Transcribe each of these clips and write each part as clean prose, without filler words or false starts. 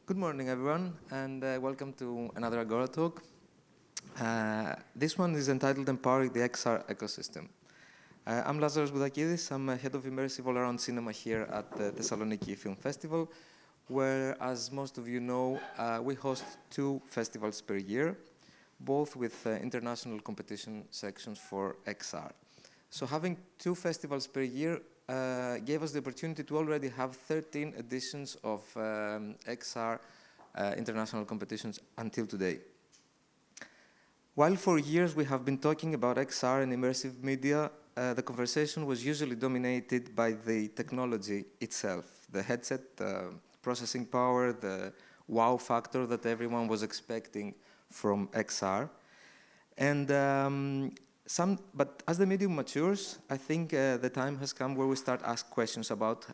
Good morning, everyone, and welcome to another Agora talk. This one is entitled Empowering the XR Ecosystem. I'm Lazaros Boudakidis. I'm head of immersive all-around cinema here at the Thessaloniki Film Festival, where, as most of you know, we host 2 festivals per year, both with international competition sections for XR. So having 2 festivals per year gave us the opportunity to already have 13 editions of XR international competitions until today. While for years we have been talking about XR and immersive media, the conversation was usually dominated by the technology itself, the headset, processing power, the wow factor that everyone was expecting from XR. And but as the medium matures, I think the time has come where we start asking questions about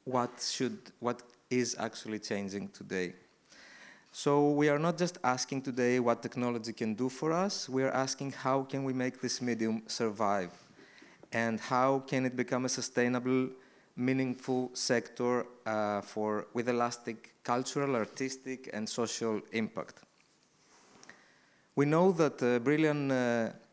what is actually changing today. So we are not just asking today what technology can do for us, we are asking how can we make this medium survive, and how can it become a sustainable, meaningful sector with elastic cultural, artistic, and social impact. We know that brilliant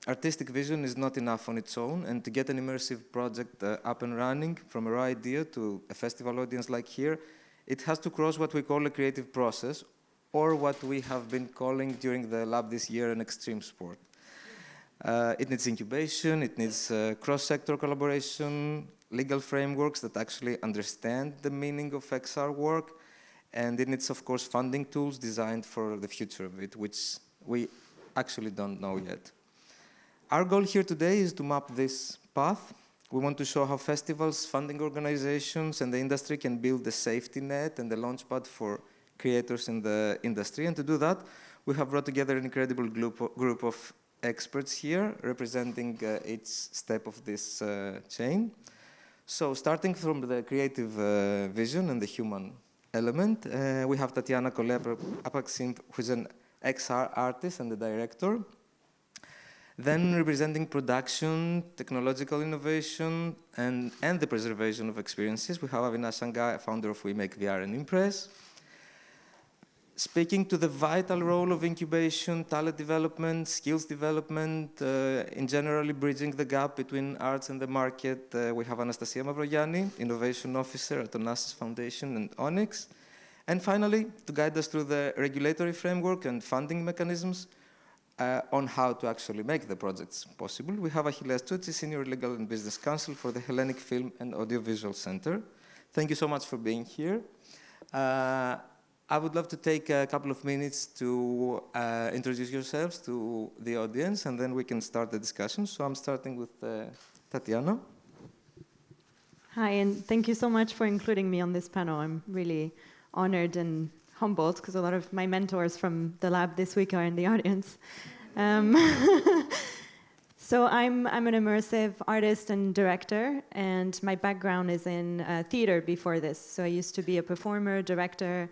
artistic vision is not enough on its own, and to get an immersive project up and running from a raw idea to a festival audience like here, it has to cross what we call a creative process, or what we have been calling during the lab this year an extreme sport. It needs incubation, it needs cross-sector collaboration, legal frameworks that actually understand the meaning of XR work, and it needs, of course, funding tools designed for the future of it, which we actually don't know yet. Our goal here today is to map this path. We want to show how festivals, funding organizations, and the industry can build a safety net and a launchpad for creators in the industry. And to do that, we have brought together an incredible group of experts here, representing each step of this chain. So starting from the creative vision and the human element, we have Tatiana, Collet, Apraxine, who's an XR artist and the director. Then representing production, technological innovation, and the preservation of experiences, we have Anastasia, founder of We Make VR and Impress. Speaking to the vital role of incubation, talent development, skills development, in generally bridging the gap between arts and the market, we have Anastasia Mavrogianni, Innovation Officer at Onassis Foundation and Onyx. And finally, to guide us through the regulatory framework and funding mechanisms on how to actually make the projects possible, we have Achilles Tutsi, Senior Legal and Business Counsel for the Hellenic Film and Audiovisual Center. Thank you so much for being here. I would love to take a couple of minutes to introduce yourselves to the audience, and then we can start the discussion. So I'm starting with Tatiana. Hi, and thank you so much for including me on this panel. I'm really honored and humbled because a lot of my mentors from the lab this week are in the audience. So I'm an immersive artist and director, and my background is in theater before this. So I used to be a performer, director,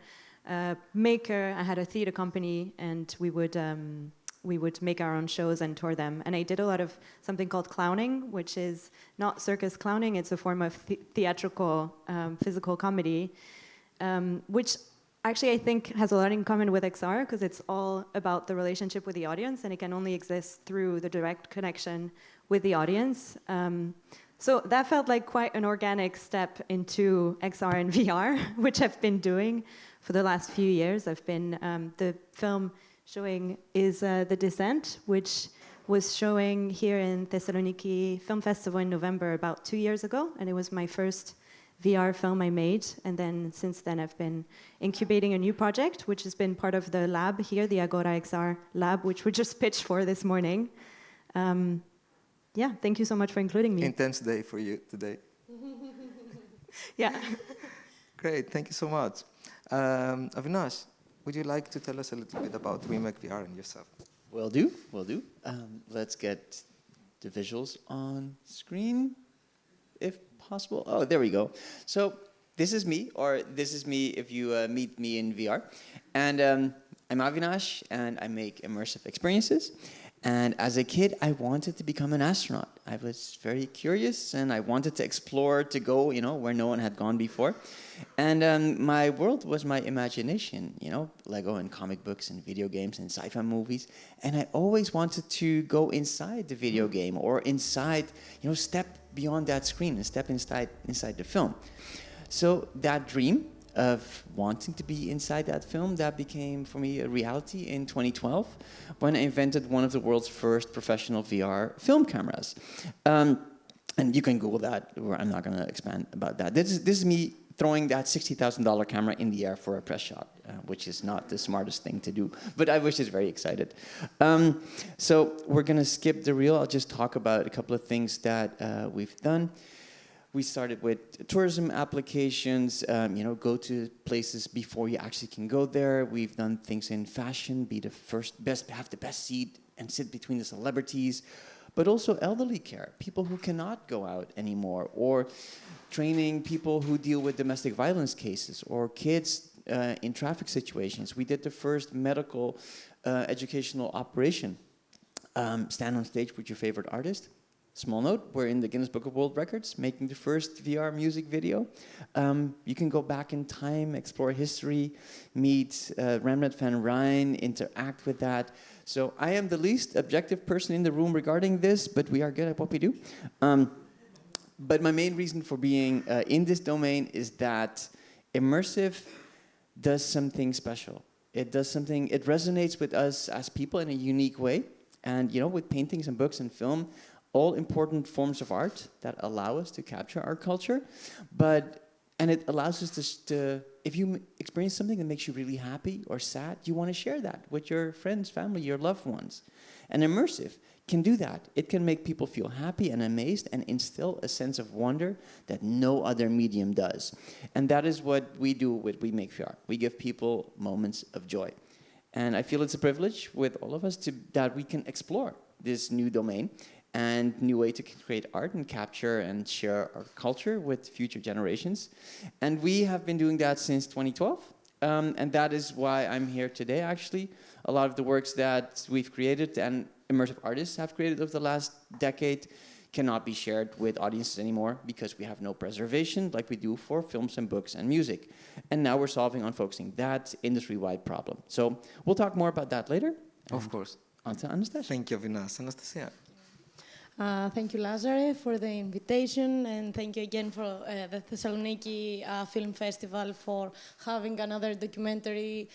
maker. I had a theater company, and we would make our own shows and tour them. And I did a lot of something called clowning, which is not circus clowning. It's a form of theatrical, physical comedy, which actually I think has a lot in common with XR, because it's all about the relationship with the audience, and it can only exist through the direct connection with the audience. So that felt like quite an organic step into XR and VR, which I've been doing for the last few years. I've been, the film showing is The Descent, which was showing here in Thessaloniki Film Festival in November about 2 years ago, and it was my first VR film I made. And then since then I've been incubating a new project, which has been part of the lab here, the AGORA XR lab, which we just pitched for this morning. Yeah, thank you so much for including me. Intense day for you today. Yeah. Great, thank you so much. Avinash, would you like to tell us a little bit about We Make VR and yourself? Will do. Let's get the visuals on screen, if possible. Oh, there we go. So this is me, or this is me if you meet me in VR. And I'm Avinash, and I make immersive experiences. And as a kid, I wanted to become an astronaut. I was very curious, and I wanted to explore, to go, where no one had gone before. And my world was my imagination, Lego and comic books and video games and sci-fi movies. And I always wanted to go inside the video game or inside, step beyond that screen and step inside the film. So that dream of wanting to be inside that film, that became for me a reality in 2012 when I invented one of the world's first professional VR film cameras. And you can Google that, or I'm not going to expand about that. This is me throwing that $60,000 camera in the air for a press shot, which is not the smartest thing to do, but I was just very excited. So we're going to skip the reel. I'll just talk about a couple of things that we've done. We started with tourism applications, go to places before you actually can go there. We've done things in fashion, be the best, have the best seat and sit between the celebrities, but also elderly care, people who cannot go out anymore, or training people who deal with domestic violence cases, or kids in traffic situations. We did the first medical educational operation. Stand on stage with your favorite artist. Small note, we're in the Guinness Book of World Records, making the first VR music video. You can go back in time, explore history, meet Rembrandt van Rijn, interact with that. So I am the least objective person in the room regarding this, but we are good at what we do. But my main reason for being in this domain is that immersive does something special. It resonates with us as people in a unique way. And, with paintings and books and film, all important forms of art that allow us to capture our culture, and it allows us to, if you experience something that makes you really happy or sad, you want to share that with your friends, family, your loved ones. And immersive can do that. It can make people feel happy and amazed and instill a sense of wonder that no other medium does. And that is what we do with We Make VR. We give people moments of joy. And I feel it's a privilege with all of us that we can explore this new domain and new way to create art and capture and share our culture with future generations. And we have been doing that since 2012. And that is why I'm here today, actually. A lot of the works that we've created and immersive artists have created over the last decade cannot be shared with audiences anymore because we have no preservation like we do for films and books and music. And now we're solving on focusing that industry-wide problem. So we'll talk more about that later. Of course. On to Anastasia. Thank you, Vinas. Anastasia. Thank you, Lazare, for the invitation, and thank you again for the Thessaloniki Film Festival for having another documentary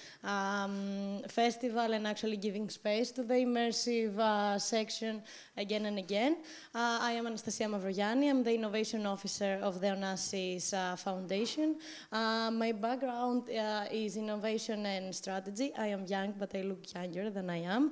festival and actually giving space to the immersive section again and again. I am Anastasia Mavrogianni. I'm the Innovation Officer of the Onassis Foundation. My background is innovation and strategy. I am young, but I look younger than I am.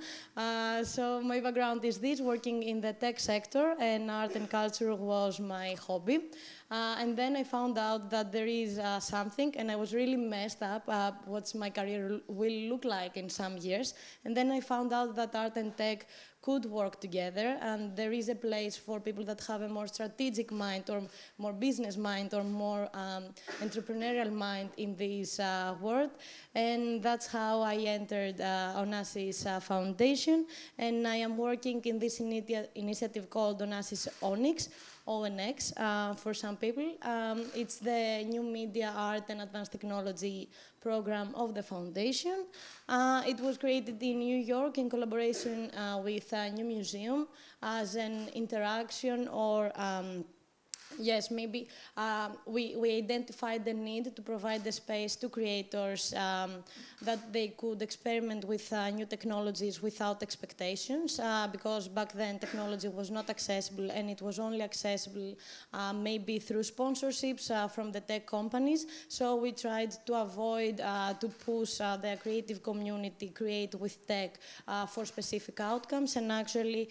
So my background is this, working in the tech sector, and art and culture was my hobby. And then I found out that there is something, and I was really messed up what my career will look like in some years. And then I found out that art and tech could work together, and there is a place for people that have a more strategic mind or more business mind or more entrepreneurial mind in this world. And that's how I entered Onassis Foundation, and I am working in this initiative called Onassis Onyx, ONX for some people. It's the new media, art and advanced technology program of the foundation. It was created in New York in collaboration with a new museum as an interaction or yes, maybe we identified the need to provide the space to creators that they could experiment with new technologies without expectations, because back then technology was not accessible, and it was only accessible maybe through sponsorships from the tech companies. So we tried to avoid to push the creative community create with tech for specific outcomes, and actually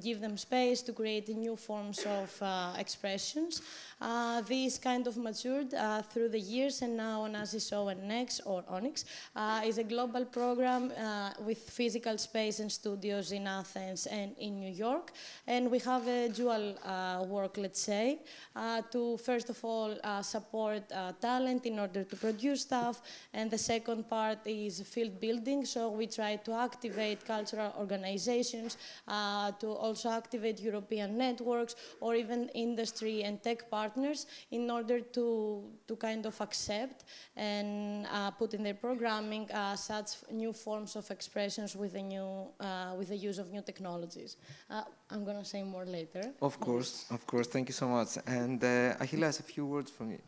give them space to create new forms of experience expressions. These kind of matured through the years, and now Onassis ONX, or Onyx, is a global program with physical space and studios in Athens and in New York. And we have a dual work, let's say, to first of all support talent in order to produce stuff, and the second part is field building. So we try to activate cultural organizations, to also activate European networks or even industry and tech partners in order to kind of accept and put in their programming such new forms of expressions with the use of new technologies. I'm going to say more later. Of course. Thank you so much. And Achilles, a few words from you.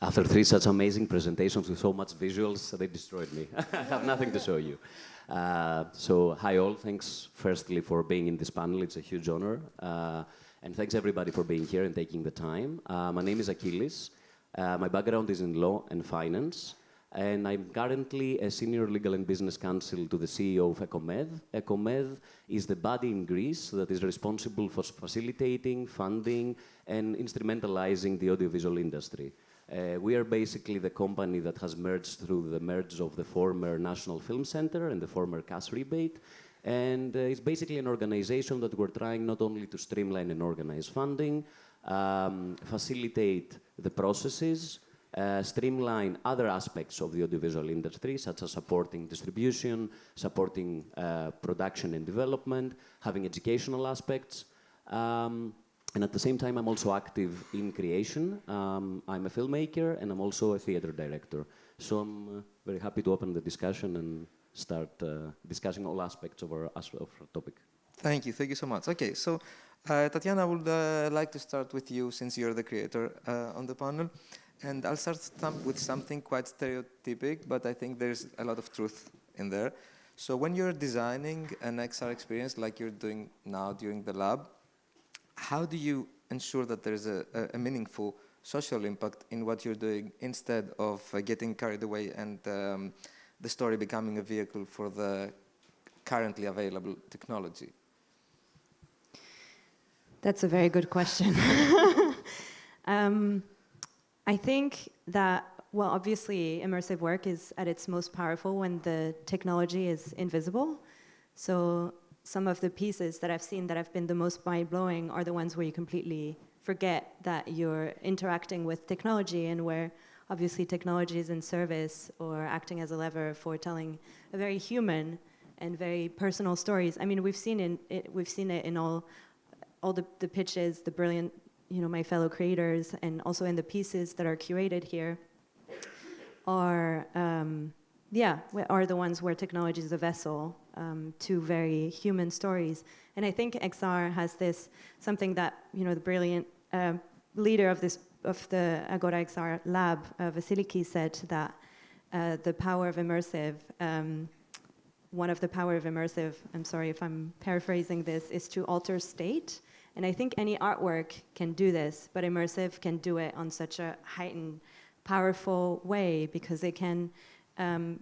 After 3 such amazing presentations with so much visuals, they destroyed me. I have nothing to show you. So, hi all. Thanks, firstly, for being in this panel. It's a huge honor. And thanks, everybody, for being here and taking the time. My name is Achilles. My background is in law and finance. And I'm currently a senior legal and business counsel to the CEO of ECOMED. ECOMED is the body in Greece that is responsible for facilitating, funding, and instrumentalizing the audiovisual industry. We are basically the company that has merged through the merge of the former National Film Center and the former cash rebate. And it's basically an organization that we're trying not only to streamline and organize funding, facilitate the processes, streamline other aspects of the audiovisual industry, such as supporting distribution, supporting production and development, having educational aspects. And at the same time, I'm also active in creation. I'm a filmmaker, and I'm also a theater director. So I'm very happy to open the discussion and start discussing all aspects of our topic. Thank you so much. Okay, so Tatiana, I would like to start with you, since you're the creator on the panel. And I'll start with something quite stereotypic, but I think there's a lot of truth in there. So when you're designing an XR experience like you're doing now during the lab, how do you ensure that there's a meaningful social impact in what you're doing, instead of getting carried away and the story becoming a vehicle for the currently available technology? That's a very good question. I think that, well, obviously, immersive work is at its most powerful when the technology is invisible. So some of the pieces that I've seen that have been the most mind-blowing are the ones where you completely forget that you're interacting with technology, and where obviously technology is in service or acting as a lever for telling a very human and very personal stories. I mean, we've seen it in all the pitches, the brilliant, my fellow creators, and also in the pieces that are curated here are the ones where technology is a vessel to very human stories. And I think XR has something that, the brilliant leader of the AGORA XR lab, Vasiliki, said that the power of immersive, one of the power of immersive, I'm sorry if I'm paraphrasing this, is to alter state. And I think any artwork can do this, but immersive can do it on such a heightened, powerful way, because it can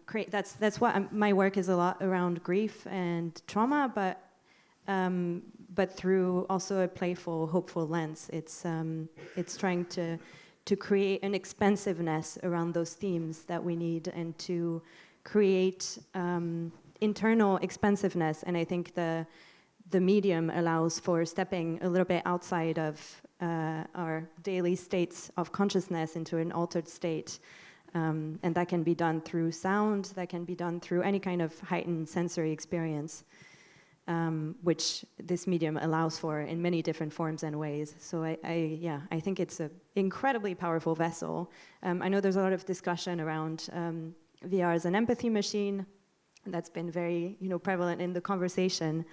create. That's what my work is a lot around grief and trauma, but through also a playful, hopeful lens. It's trying to create an expansiveness around those themes that we need, and to create internal expansiveness. And I think the medium allows for stepping a little bit outside of our daily states of consciousness into an altered state. And that can be done through sound, that can be done through any kind of heightened sensory experience, which this medium allows for in many different forms and ways. So I think it's an incredibly powerful vessel. I know there's a lot of discussion around VR as an empathy machine. That's been very prevalent in the conversation.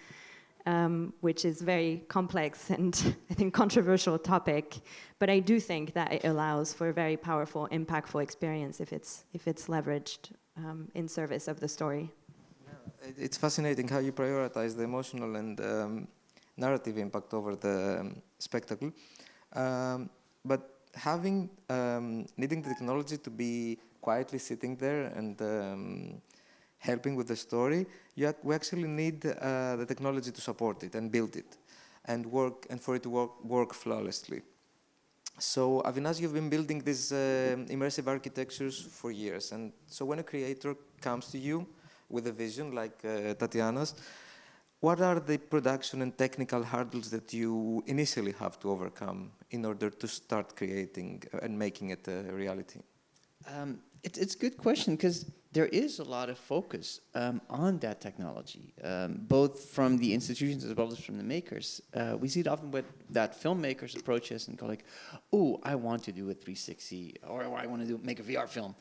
Which is very complex and I think controversial topic, but I do think that it allows for a very powerful, impactful experience if it's leveraged in service of the story. Yeah, it's fascinating how you prioritize the emotional and narrative impact over the spectacle, but needing the technology to be quietly sitting there and helping with the story, we actually need the technology to support it and build it. and for it to work flawlessly. So Avinash, you've been building these immersive architectures for years, and so when a creator comes to you with a vision like Tatiana's, what are the production and technical hurdles that you initially have to overcome in order to start creating and making it a reality? It's a good question, because there is a lot of focus on that technology, both from the institutions as well as from the makers. We see it often with that filmmakers approach us and go like, "Oh, I want to do a 360, or I want to make a VR film,"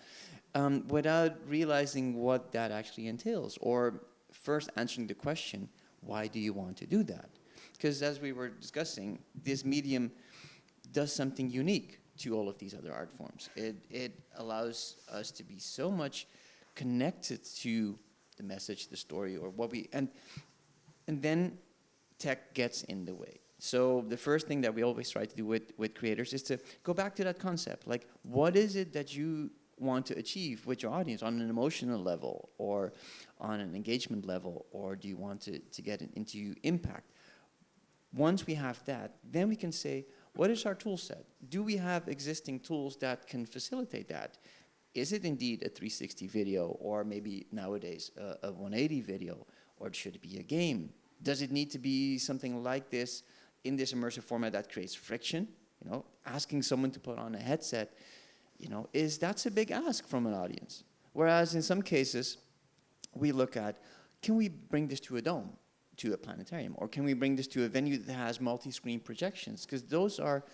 without realizing what that actually entails, or first answering the question, why do you want to do that? Because as we were discussing, this medium does something unique to all of these other art forms. It allows us to be so much connected to the message, the story, or what we, and then tech gets in the way. So the first thing that we always try to do with creators is to go back to that concept. Like, what is it that you want to achieve with your audience on an emotional level, or on an engagement level, or do you want to get it into impact? Once we have that, then we can say, what is our tool set? Do we have existing tools that can facilitate that? Is it indeed a 360 video, or maybe nowadays a 180 video, or should it be a game? Does it need to be something like this in this immersive format that creates friction? You know, asking someone to put on a headset, you know, that's a big ask from an audience. Whereas in some cases, we look at, can we bring this to a dome, to a planetarium, or can we bring this to a venue that has multi-screen projections? Because those are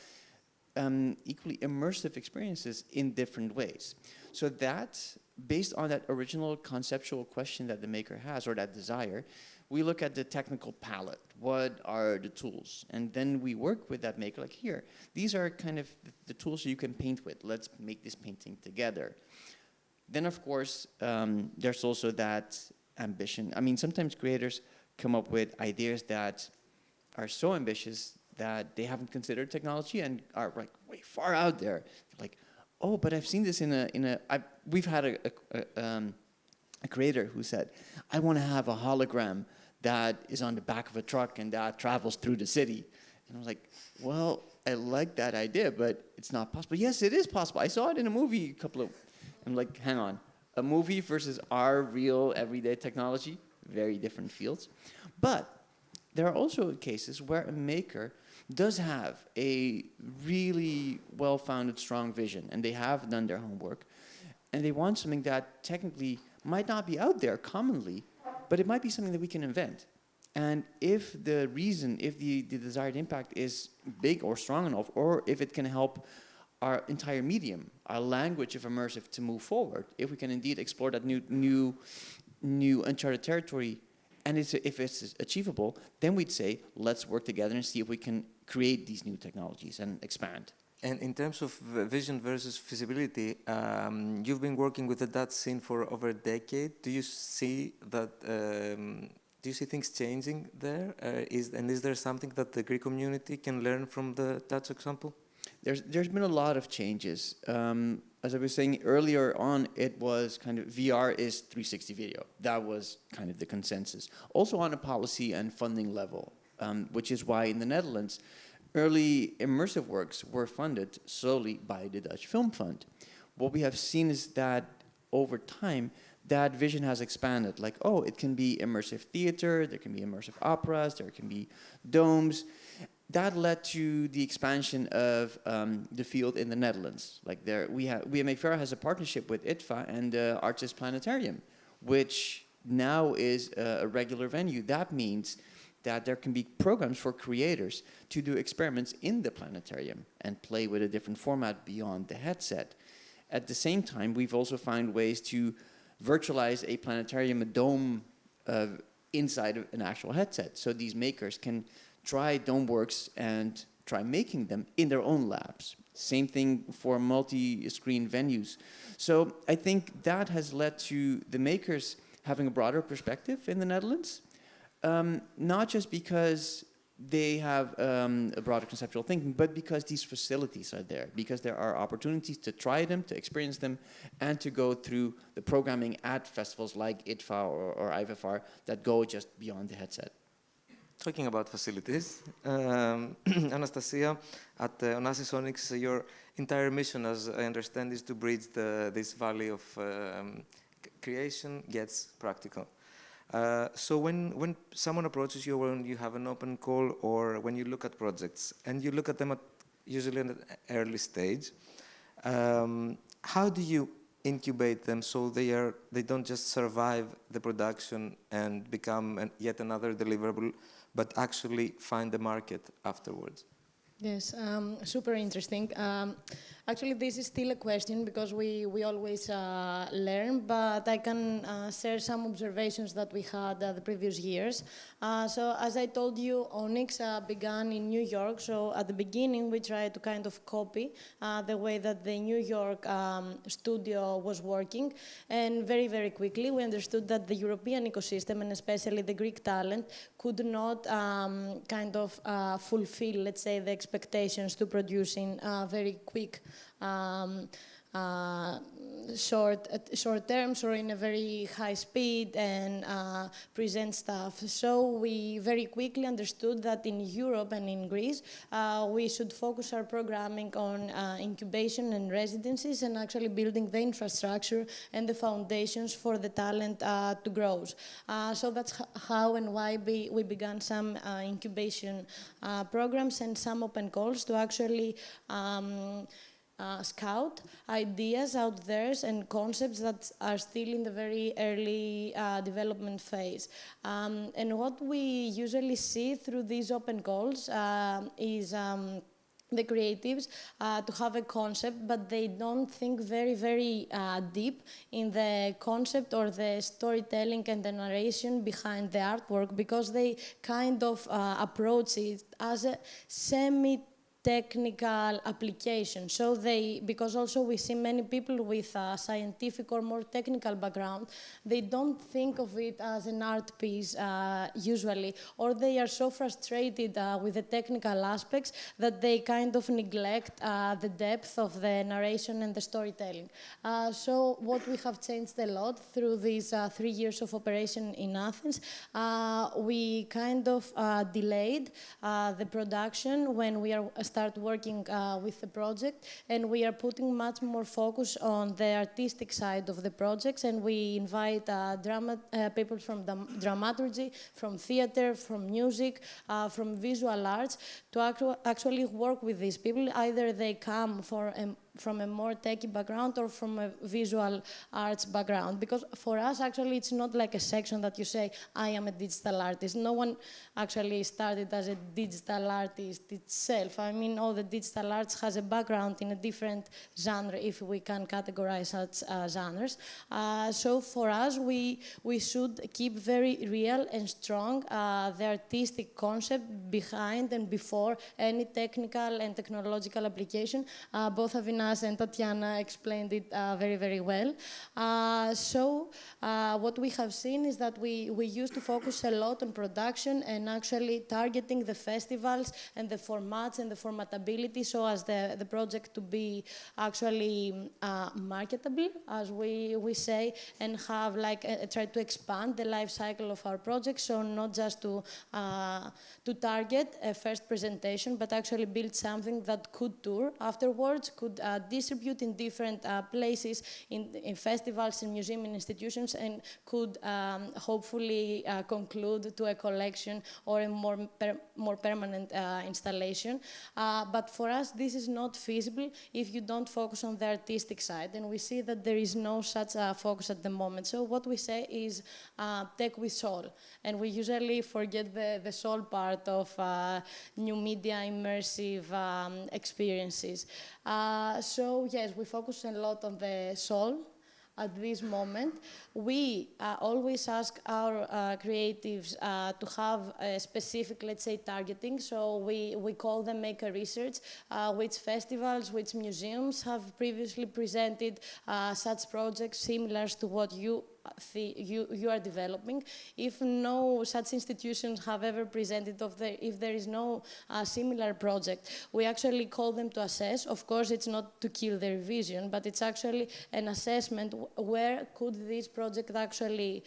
equally immersive experiences in different ways. So that, based on that original conceptual question that the maker has, or that desire, we look at the technical palette. What are the tools? And then we work with that maker, like, here, these are kind of the tools you can paint with. Let's make this painting together. Then, of course, there's also that ambition. I mean, sometimes creators come up with ideas that are so ambitious that they haven't considered technology and are like way far out there. Like, oh, but I've seen this we've had a creator who said, I want to have a hologram that is on the back of a truck and that travels through the city. And I was like, well, I like that idea, but it's not possible. Yes, it is possible. I saw it in a movie I'm like, hang on. A movie versus our real everyday technology, very different fields. But there are also cases where a maker does have a really well-founded, strong vision, and they have done their homework, and they want something that technically might not be out there commonly, but it might be something that we can invent. And if the desired impact is big or strong enough, or if it can help our entire medium, our language of immersive, to move forward, if we can indeed explore that new uncharted territory, and if it's achievable, then we'd say, let's work together and see if we can create these new technologies and expand. And in terms of vision versus feasibility, you've been working with the Dutch scene for over a decade. Do you see that? Do you see things changing there? Is there something that the Greek community can learn from the Dutch example? There's been a lot of changes. As I was saying earlier on, it was kind of VR is 360 video. That was kind of the consensus. Also on a policy and funding level, which is why in the Netherlands, early immersive works were funded solely by the Dutch Film Fund. What we have seen is that over time, that vision has expanded. Like, oh, it can be immersive theater, there can be immersive operas, there can be domes. That led to the expansion of the field in the Netherlands. Like WMA has a partnership with ITVA and Artist Planetarium, which now is a regular venue. That means that there can be programs for creators to do experiments in the planetarium and play with a different format beyond the headset. At the same time, we've also found ways to virtualize a planetarium, a dome, inside of an actual headset. So these makers can try dome works and try making them in their own labs. Same thing for multi-screen venues. So I think that has led to the makers having a broader perspective in the Netherlands, not just because they have a broader conceptual thinking, but because these facilities are there, because there are opportunities to try them, to experience them, and to go through the programming at festivals like ITVA or IFFR that go just beyond the headset. talking about facilities, Anastasia, at Onassis Onyx, your entire mission, as I understand, is to bridge this valley of creation gets practical. So when someone approaches you, when you have an open call, or when you look at projects, and you look at them at usually at an early stage, how do you incubate them so they don't just survive the production and become yet another deliverable, but actually find the market afterwards? Yes, super interesting. Actually, this is still a question because we always learn, but I can share some observations that we had the previous years. So as I told you, Onyx began in New York. So at the beginning, we tried to kind of copy the way that the New York studio was working. And very, very quickly, we understood that the European ecosystem, and especially the Greek talent, could not kind of fulfill, let's say, the expectations to produce in very quick short terms or in a very high speed and present stuff. So we very quickly understood that in Europe and in Greece, we should focus our programming on incubation and residencies and actually building the infrastructure and the foundations for the talent to grow. So that's how and why we began some incubation programs and some open calls to actually scout ideas out there and concepts that are still in the very early development phase. And what we usually see through these open calls is the creatives to have a concept, but they don't think very, very deep in the concept or the storytelling and the narration behind the artwork, because they kind of approach it as a semi-technical application. So because also we see many people with a scientific or more technical background, they don't think of it as an art piece usually, or they are so frustrated with the technical aspects that they kind of neglect the depth of the narration and the storytelling. So what we have changed a lot through these 3 years of operation in Athens, we kind of delayed the production when we start working with the project, and we are putting much more focus on the artistic side of the projects, and we invite people from dramaturgy, from theater, from music, from visual arts to actually work with these people. Either they come from a more techie background or from a visual arts background. Because for us, actually, it's not like a section that you say, I am a digital artist. No one actually started as a digital artist itself. I mean, all the digital arts has a background in a different genre, if we can categorize such genres. So for us, we should keep very real and strong the artistic concept behind and before any technical and technological application. Both Avinas and Tatiana explained it very, very well. So what we have seen is that we used to focus a lot on production and actually targeting the festivals and the formats and the formatability so as the project to be actually marketable, as we say, and have try to expand the life cycle of our project. So not just to target a first presentation, but actually build something that could tour afterwards, could distribute in different places, in festivals, in museums, in institutions, and could hopefully conclude to a collection or a more permanent installation. But for us, this is not feasible if you don't focus on the artistic side, and we see that there is no such focus at the moment. So what we say is tech with soul, and we usually forget the soul part of new media, immersive experiences. So yes, we focus a lot on the soul at this moment. We always ask our creatives to have a specific, let's say, targeting. So we call them maker research, which festivals, which museums have previously presented such projects similar to what you are developing. If no such institutions have ever presented, if there is no similar project, we actually call them to assess. Of course, it's not to kill their vision, but it's actually an assessment. Where could this project actually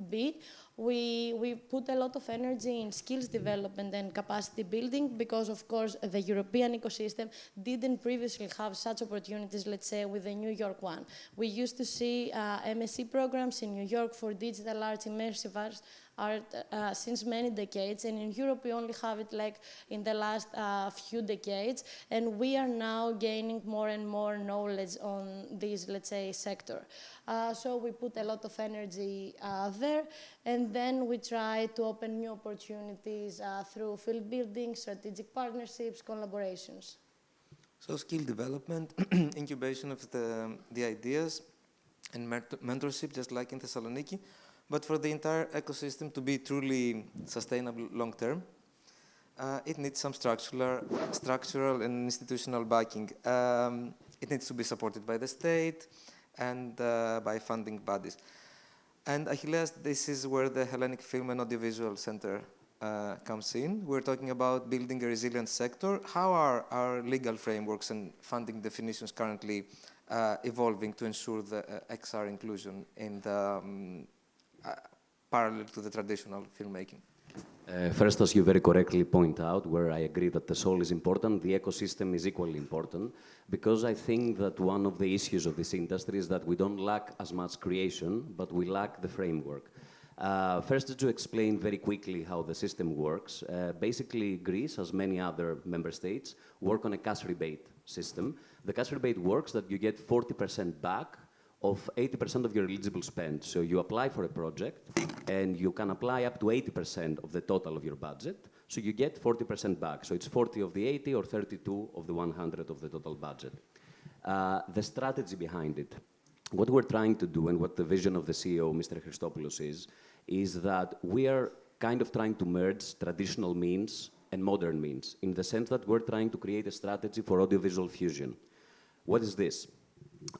be? we put a lot of energy in skills development and capacity building because, of course, the European ecosystem didn't previously have such opportunities, let's say, with the New York one. We used to see MSc programs in New York for digital arts, immersive art since many decades, and in Europe we only have it like in the last few decades, and we are now gaining more and more knowledge on this, let's say, sector. So we put a lot of energy there, and then we try to open new opportunities through field building, strategic partnerships, collaborations. So skill development, incubation of the ideas, and mentorship, just like in Thessaloniki. But for the entire ecosystem to be truly sustainable long-term, it needs some structural and institutional backing. It needs to be supported by the state and by funding bodies. And Achilles, this is where the Hellenic Film and Audiovisual Center comes in. We're talking about building a resilient sector. How are our legal frameworks and funding definitions currently evolving to ensure the XR inclusion in the parallel to the traditional filmmaking? First, as you very correctly point out, where I agree that the soul is important, the ecosystem is equally important, because I think that one of the issues of this industry is that we don't lack as much creation, but we lack the framework. First, to explain very quickly how the system works, basically Greece, as many other member states, work on a cash rebate system. The cash rebate works that you get 40% back of 80% of your eligible spend. So you apply for a project, and you can apply up to 80% of the total of your budget. So you get 40% back. So it's 40 of the 80 or 32 of the 100 of the total budget. The strategy behind it, what we're trying to do and what the vision of the CEO, Mr. Christopoulos, is that we are kind of trying to merge traditional means and modern means, in the sense that we're trying to create a strategy for audiovisual fusion. What is this?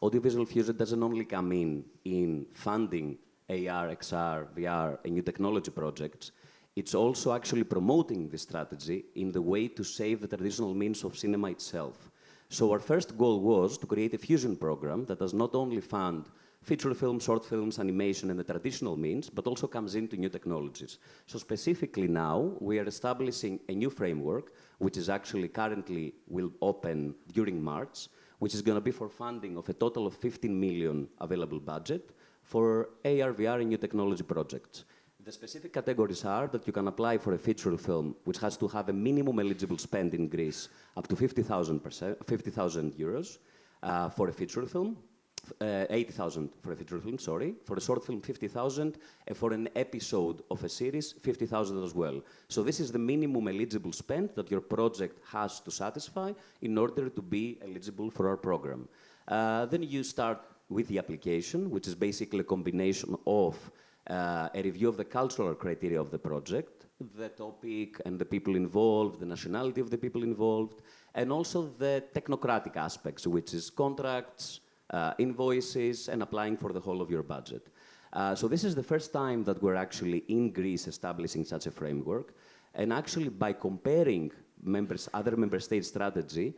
Audiovisual fusion doesn't only come in funding AR, XR, VR, and new technology projects. It's also actually promoting this strategy in the way to save the traditional means of cinema itself. So our first goal was to create a fusion program that does not only fund feature films, short films, animation, and the traditional means, but also comes into new technologies. So specifically now, we are establishing a new framework, which is actually currently will open during March, which is going to be for funding of a total of 15 million available budget for AR, VR, and new technology projects. The specific categories are that you can apply for a feature film, which has to have a minimum eligible spend in Greece up to 50,000 euros for a feature film, 80,000 for a feature film, sorry. For a short film, 50,000, and for an episode of a series, 50,000 as well. So this is the minimum eligible spend that your project has to satisfy in order to be eligible for our program. Then you start with the application, which is basically a combination of a review of the cultural criteria of the project, the topic and the people involved, the nationality of the people involved, and also the technocratic aspects, which is contracts, invoices, and applying for the whole of your budget. So this is the first time that we're actually in Greece establishing such a framework. And actually, by comparing other member state strategy,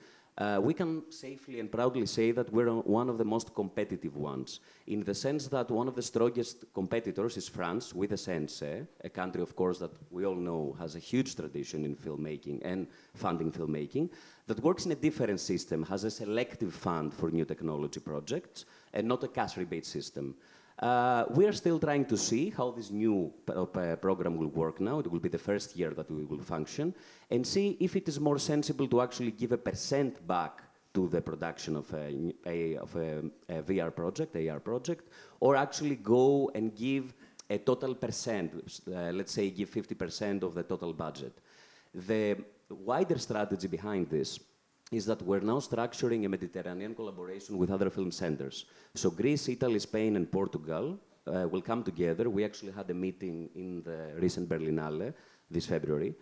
we can safely and proudly say that we're one of the most competitive ones, in the sense that one of the strongest competitors is France, with a CNC, a country, of course, that we all know has a huge tradition in filmmaking and funding filmmaking, that works in a different system, has a selective fund for new technology projects, and not a cash rebate system. We are still trying to see how this new program will work now. It will be the first year that we will function, and see if it is more sensible to actually give a % back to the production of a VR project, AR project, or actually go and give a total %, let's say give 50% of the total budget. The wider strategy behind this is that we're now structuring a Mediterranean collaboration with other film centers. So Greece, Italy, Spain, and Portugal will come together. We actually had a meeting in the recent Berlinale this February.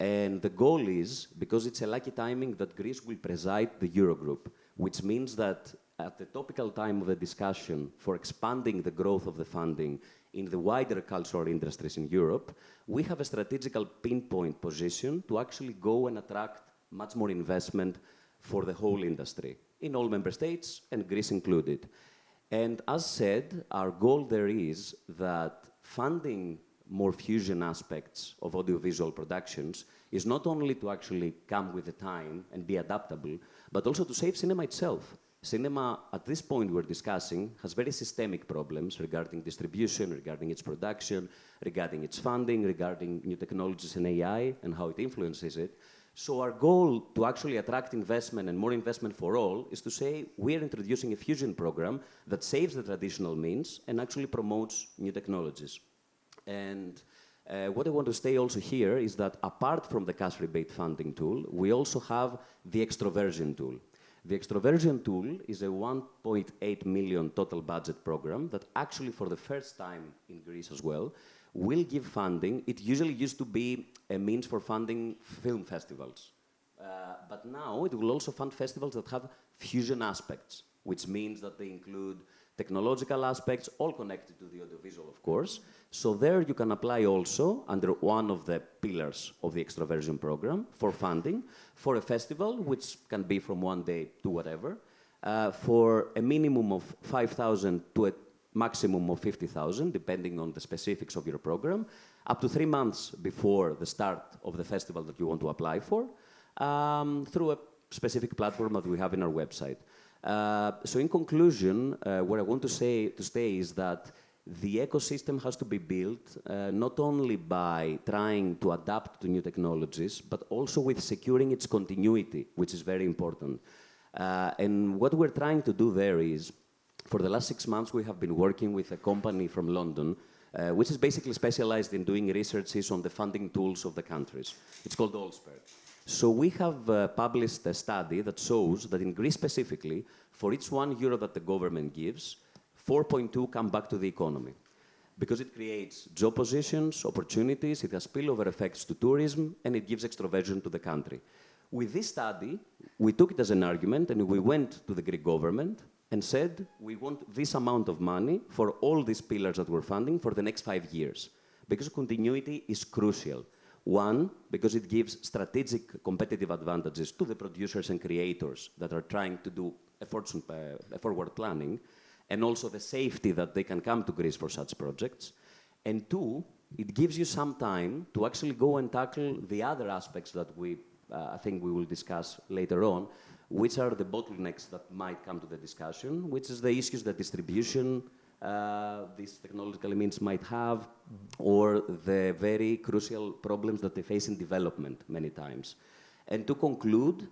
And the goal is, because it's a lucky timing, that Greece will preside the Eurogroup, which means that at the topical time of the discussion for expanding the growth of the funding in the wider cultural industries in Europe, we have a strategical pinpoint position to actually go and attract much more investment for the whole industry, in all member states, and Greece included. And as said, our goal there is that funding more fusion aspects of audiovisual productions is not only to actually come with the time and be adaptable, but also to save cinema itself. Cinema, at this point we're discussing, has very systemic problems regarding distribution, regarding its production, regarding its funding, regarding new technologies and AI and how it influences it. So our goal to actually attract investment and more investment for all is to say we're introducing a fusion program that saves the traditional means and actually promotes new technologies. And what I want to say also here is that apart from the cash rebate funding tool, we also have the extroversion tool. The extroversion tool is a 1.8 million total budget program that actually for the first time in Greece as well will give funding. It usually used to be a means for funding film festivals. But now it will also fund festivals that have fusion aspects, which means that they include technological aspects, all connected to the audiovisual, of course. So there you can apply also under one of the pillars of the extroversion program for funding for a festival, which can be from one day to whatever, for a minimum of 5,000 to a maximum of 50,000, depending on the specifics of your program, up to 3 months before the start of the festival that you want to apply for, through a specific platform that we have in our website. So in conclusion, what I want to say is that the ecosystem has to be built not only by trying to adapt to new technologies, but also with securing its continuity, which is very important. And what we're trying to do there is, for the last 6 months, we have been working with a company from London, which is basically specialized in doing researches on the funding tools of the countries. It's called Allspur. So we have published a study that shows that in Greece specifically, for each €1 that the government gives, 4.2 come back to the economy. Because it creates job positions, opportunities, it has spillover effects to tourism, and it gives extroversion to the country. With this study, we took it as an argument, and we went to the Greek government and said, we want this amount of money for all these pillars that we're funding for the next 5 years. Because continuity is crucial. One, because it gives strategic competitive advantages to the producers and creators that are trying to do a forward planning, and also the safety that they can come to Greece for such projects. And two, it gives you some time to actually go and tackle the other aspects that I think we will discuss later on, which are the bottlenecks that might come to the discussion, which is the issues that distribution these technological means might have, or the very crucial problems that they face in development many times. And to conclude,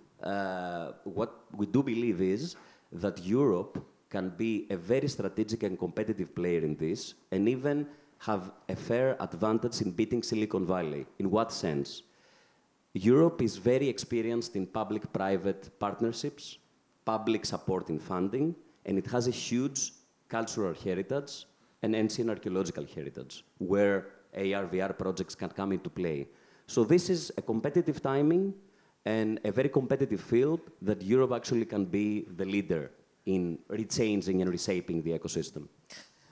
what we do believe is that Europe can be a very strategic and competitive player in this, and even have a fair advantage in beating Silicon Valley. In what sense? Europe is very experienced in public-private partnerships, public support in funding, and it has a huge cultural heritage and ancient archaeological heritage, where AR/VR projects can come into play. So this is a competitive timing and a very competitive field that Europe actually can be the leader in rechanging and reshaping the ecosystem.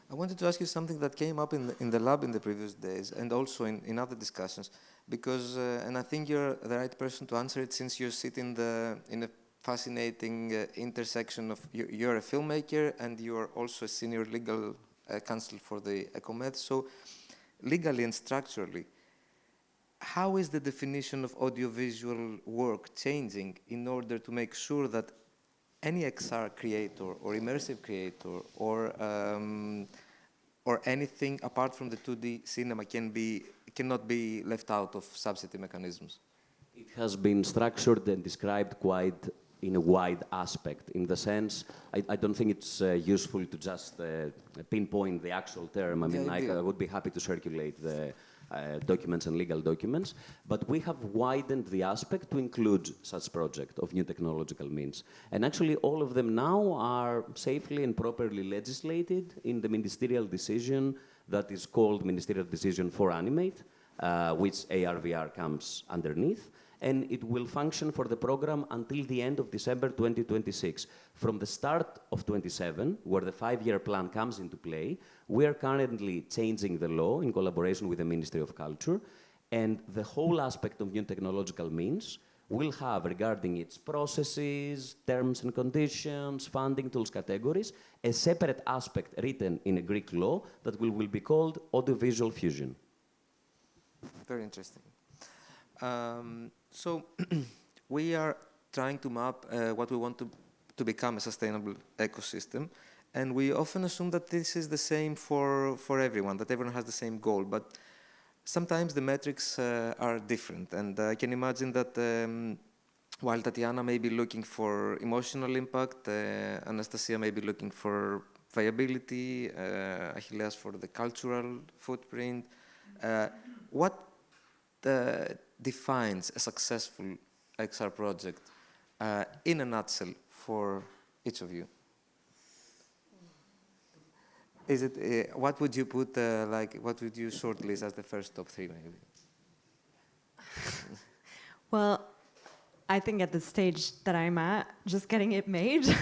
I wanted to ask you something that came up in the lab in the previous days, and also in other discussions, because, and I think you're the right person to answer it, since you sit in a fascinating intersection of, you're a filmmaker and you're also a senior legal counsel for the ECOMED. So legally and structurally, how is the definition of audiovisual work changing in order to make sure that any XR creator or immersive creator or anything apart from the 2D cinema cannot be left out of subsidy mechanisms? It has been structured and described quite in a wide aspect, in the sense, I don't think it's useful to just pinpoint the actual term. I mean, I would be happy to circulate the documents and legal documents, but we have widened the aspect to include such project of new technological means. And actually all of them now are safely and properly legislated in the ministerial decision that is called Ministerial Decision for Animate, which AR/VR comes underneath. And it will function for the program until the end of December 2026. From the start of 27, where the 5-year plan comes into play, we are currently changing the law in collaboration with the Ministry of Culture, and the whole aspect of new technological means will have, regarding its processes, terms and conditions, funding tools categories, a separate aspect written in a Greek law that will be called audiovisual fusion. Very interesting. So we are trying to map what we want to become a sustainable ecosystem, and we often assume that this is the same for everyone, that everyone has the same goal, but sometimes the metrics are different, and I can imagine that while Tatiana may be looking for emotional impact, Anastasia may be looking for viability, Achilles for the cultural footprint. What defines a successful XR project in a nutshell for each of you? Is it what would you put what would you shortlist as the first top 3 maybe? Well, I think at the stage that I'm at, just getting it made.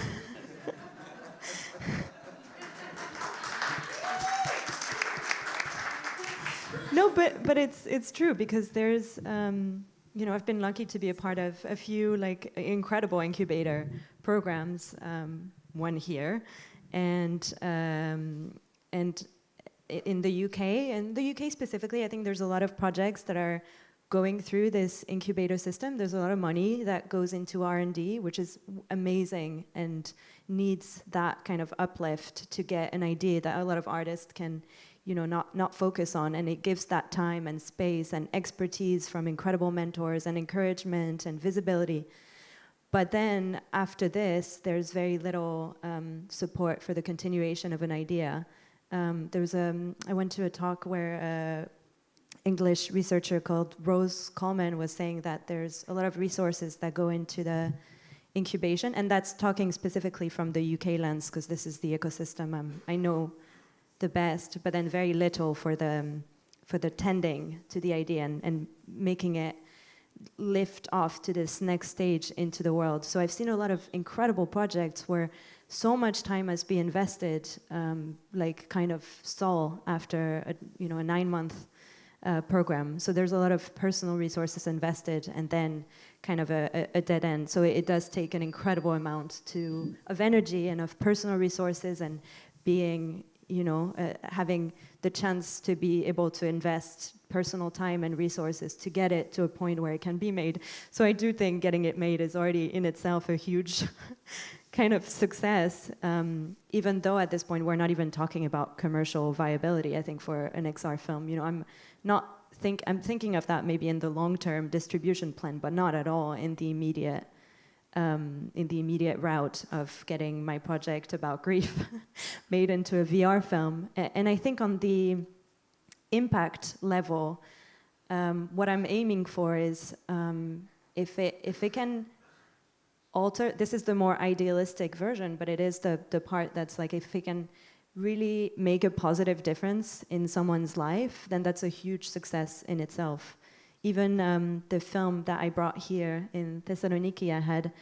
No, but it's true, because there's I've been lucky to be a part of a few incredible incubator programs, one here, and in the UK, and the UK specifically, I think there's a lot of projects that are going through this incubator system. There's a lot of money that goes into R&D, which is amazing and needs that kind of uplift to get an idea that a lot of artists can not focus on, and it gives that time and space and expertise from incredible mentors and encouragement and visibility. But then after this, there's very little support for the continuation of an idea. I went to a talk where an English researcher called Rose Coleman was saying that there's a lot of resources that go into the incubation, and that's talking specifically from the UK lens, because this is the ecosystem I know the best, but then very little for the tending to the idea and making it lift off to this next stage into the world. So I've seen a lot of incredible projects where so much time has been invested, kind of stall after a 9-month program. So there's a lot of personal resources invested, and then kind of a dead end. So it does take an incredible amount of energy and of personal resources, and being having the chance to be able to invest personal time and resources to get it to a point where it can be made. So I do think getting it made is already in itself a huge kind of success, even though at this point we're not even talking about commercial viability, I think, for an XR film. I'm thinking of that maybe in the long-term distribution plan, but not at all in the immediate route of getting my project about grief made into a VR film. And I think on the impact level, what I'm aiming for is if it can alter, this is the more idealistic version, but it is the part that's if it can really make a positive difference in someone's life, then that's a huge success in itself. Even the film that I brought here in Thessaloniki,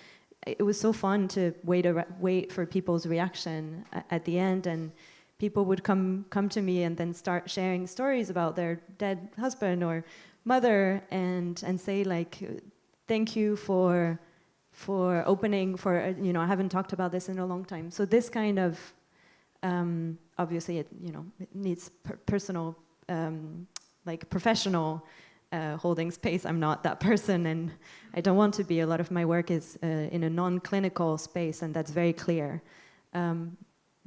it was so fun to wait for people's reaction at the end, and people would come to me and then start sharing stories about their dead husband or mother, and say thank you for opening, I haven't talked about this in a long time. So this kind of obviously it needs personal professional holding space. I'm not that person, and I don't want to be. A lot of my work is in a non-clinical space, and that's very clear.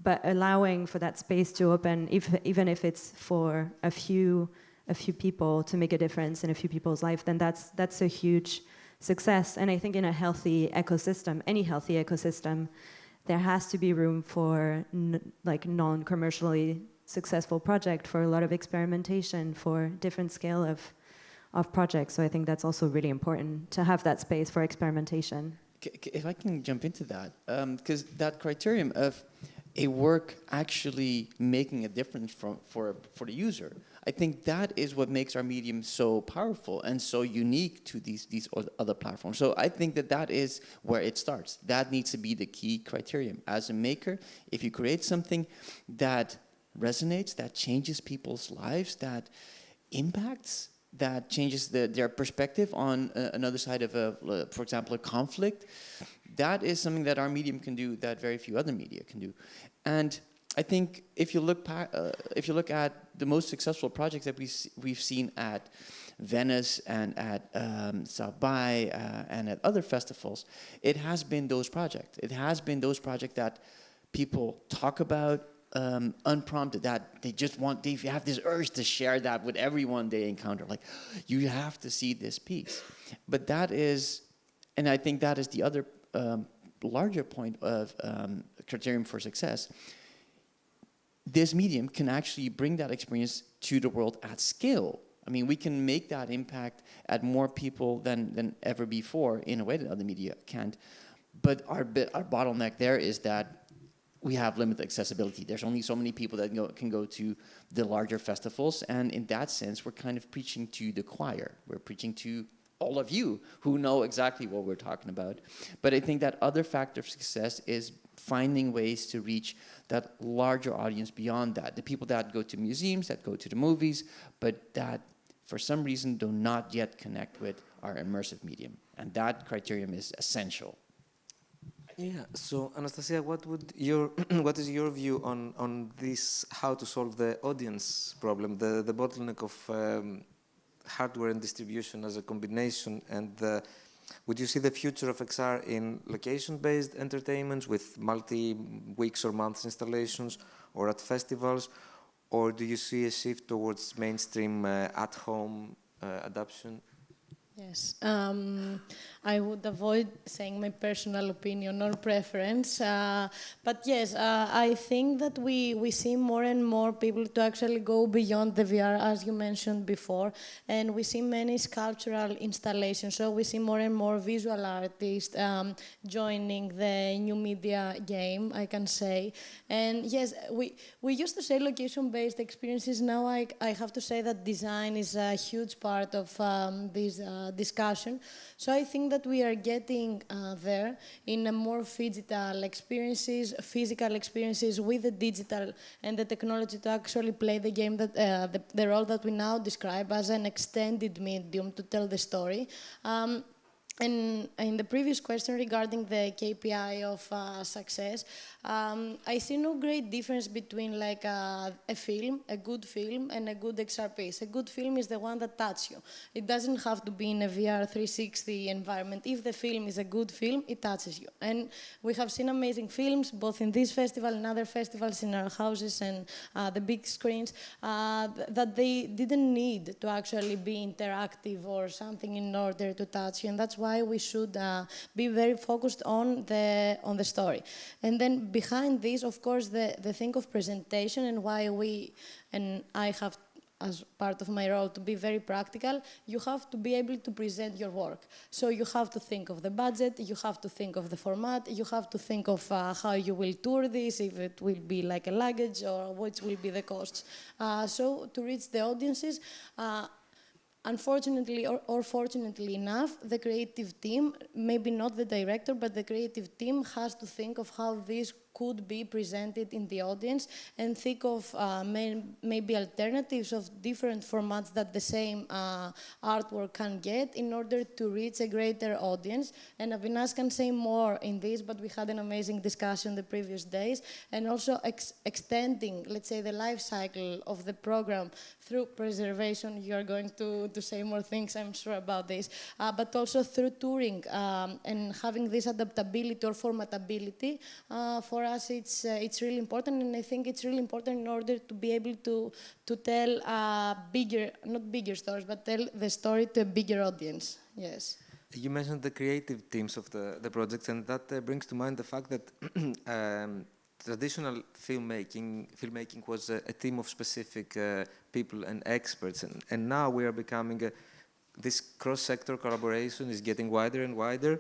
But allowing for that space to open, even if it's for a few people to make a difference in a few people's life, then that's a huge success. And I think in a healthy ecosystem, any healthy ecosystem, there has to be room for non-commercially successful project, for a lot of experimentation, for different scale of projects. So I think that's also really important to have that space for experimentation. If I can jump into that, because that criterion of a work actually making a difference for the user, I think that is what makes our medium so powerful and so unique to these other platforms. So I think that is where it starts. That needs to be the key criterion. As a maker, if you create something that resonates, that changes people's lives, that impacts, that changes their perspective on another side of, for example, a conflict, that is something that our medium can do that very few other media can do. And I think if you look at the most successful projects that we've seen at Venice and at South by and at other festivals, it has been those projects. It has been those projects that people talk about unprompted, that they have this urge to share that with everyone they encounter. Like, you have to see this piece. But that is, and I think that is the other larger point of criterion for success. This medium can actually bring that experience to the world at scale. I mean, we can make that impact at more people than ever before in a way that other media can't. But our bottleneck there is that we have limited accessibility. There's only so many people that can go to the larger festivals, and in that sense, we're kind of preaching to the choir. We're preaching to all of you who know exactly what we're talking about. But I think that other factor of success is finding ways to reach that larger audience beyond that. The people that go to museums, that go to the movies, but that for some reason do not yet connect with our immersive medium. And that criterion is essential. Yeah. So, Anastasia, what is your view on this? How to solve the audience problem, the bottleneck of hardware and distribution as a combination? And would you see the future of XR in location-based entertainments with multi-weeks or months installations, or at festivals, or do you see a shift towards mainstream at-home adoption? Yes, I would avoid saying my personal opinion or preference, but yes, I think that we see more and more people to actually go beyond the VR, as you mentioned before, and we see many sculptural installations, so we see more and more visual artists joining the new media game, I can say. And yes, we used to say location-based experiences. Now I have to say that design is a huge part of this discussion. So I think that we are getting there in a more physical experiences with the digital and the technology to actually play the game, that the role that we now describe as an extended medium to tell the story. And in the previous question regarding the KPI of success, I see no great difference between like a good film, and a good XR piece. A good film is the one that touches you. It doesn't have to be in a VR 360 environment. If the film is a good film, it touches you. And we have seen amazing films, both in this festival and other festivals in our houses and the big screens, that they didn't need to actually be interactive or something in order to touch you. And that's why we should be very focused on the story. And then behind this, of course, the thing of presentation, and why I have, as part of my role, to be very practical. You have to be able to present your work. So you have to think of the budget, you have to think of the format, you have to think of how you will tour this, if it will be like a luggage, or what will be the costs. So to reach the audiences, unfortunately or fortunately enough, the creative team, maybe not the director, but the creative team has to think of how this could be presented in the audience, and think of maybe alternatives of different formats that the same artwork can get in order to reach a greater audience. And Avinash can say more in this, but we had an amazing discussion the previous days, and also extending, let's say, the life cycle of the program through preservation. You're going to say more things, I'm sure, about this, but also through touring and having this adaptability or formatability. For us, it's really important, and I think it's really important in order to be able to tell not bigger stories, but tell the story to a bigger audience. Yes. You mentioned the creative teams of the projects, and that brings to mind the fact that traditional filmmaking was a team of specific people and experts, and now we are becoming this cross-sector collaboration is getting wider and wider.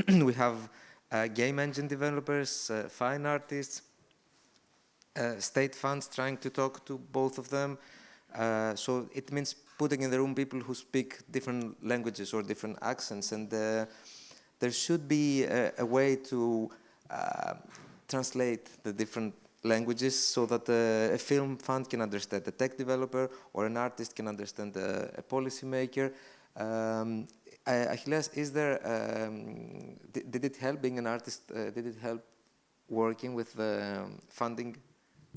We have game engine developers, fine artists, state funds trying to talk to both of them. So it means putting in the room people who speak different languages or different accents, and there should be a way to translate the different languages so that a film fund can understand a tech developer, or an artist can understand a policymaker. Achilles, did it help being an artist? Did it help working with the funding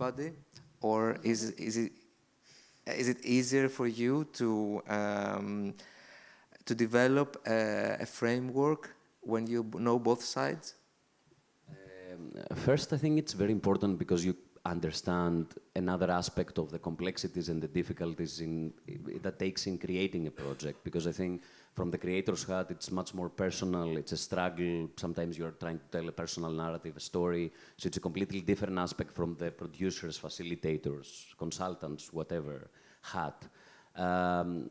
everybody, or is it easier for you to develop a framework when you know both sides? First, I think it's very important because you understand another aspect of the complexities and the difficulties that takes in creating a project. Because I think from the creator's hat, it's much more personal. It's a struggle. Sometimes you're trying to tell a personal narrative, a story. So it's a completely different aspect from the producers, facilitators, consultants, whatever hat.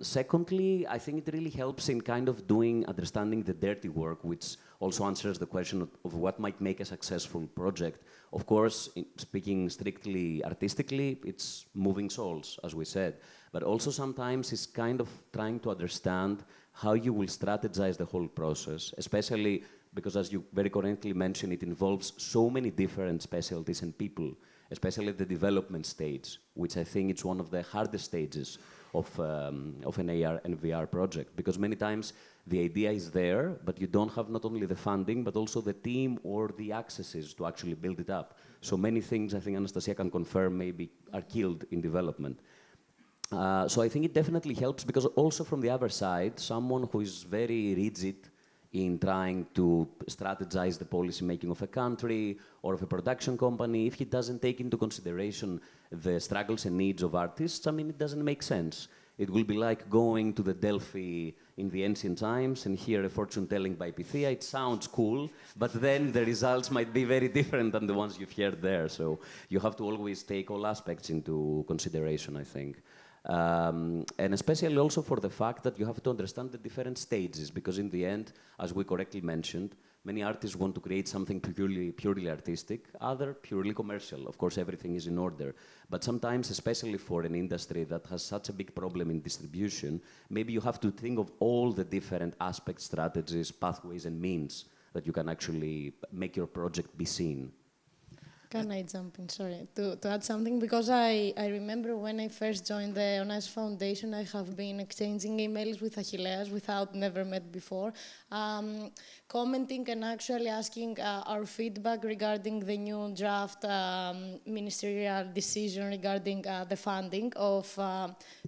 Secondly, I think it really helps in kind of understanding the dirty work, which also answers the question of what might make a successful project. Of course, speaking strictly artistically, it's moving souls, as we said. But also sometimes it's kind of trying to understand how you will strategize the whole process, especially because, as you very correctly mentioned, it involves so many different specialties and people, especially at the development stage, which I think it's one of the hardest stages of an AR and VR project, because many times the idea is there, but you don't have not only the funding, but also the team or the accesses to actually build it up. So many things, I think Anastasia can confirm, maybe are killed in development. So I think it definitely helps, because also from the other side, someone who is very rigid in trying to strategize the policy making of a country or of a production company, if he doesn't take into consideration the struggles and needs of artists, I mean, it doesn't make sense. It will be like going to the Delphi in the ancient times and hear a fortune-telling by Pythia. It sounds cool, but then the results might be very different than the ones you've heard there. So you have to always take all aspects into consideration, I think. And especially also for the fact that you have to understand the different stages, because in the end, as we correctly mentioned, many artists want to create something purely artistic, other purely commercial. Of course, everything is in order. But sometimes, especially for an industry that has such a big problem in distribution, maybe you have to think of all the different aspects, strategies, pathways, and means that you can actually make your project be seen. Can I jump in, sorry, to add something? Because I remember when I first joined the Onassis Foundation, I have been exchanging emails with Achilleas without never met before, commenting and actually asking our feedback regarding the new draft ministerial decision regarding the funding of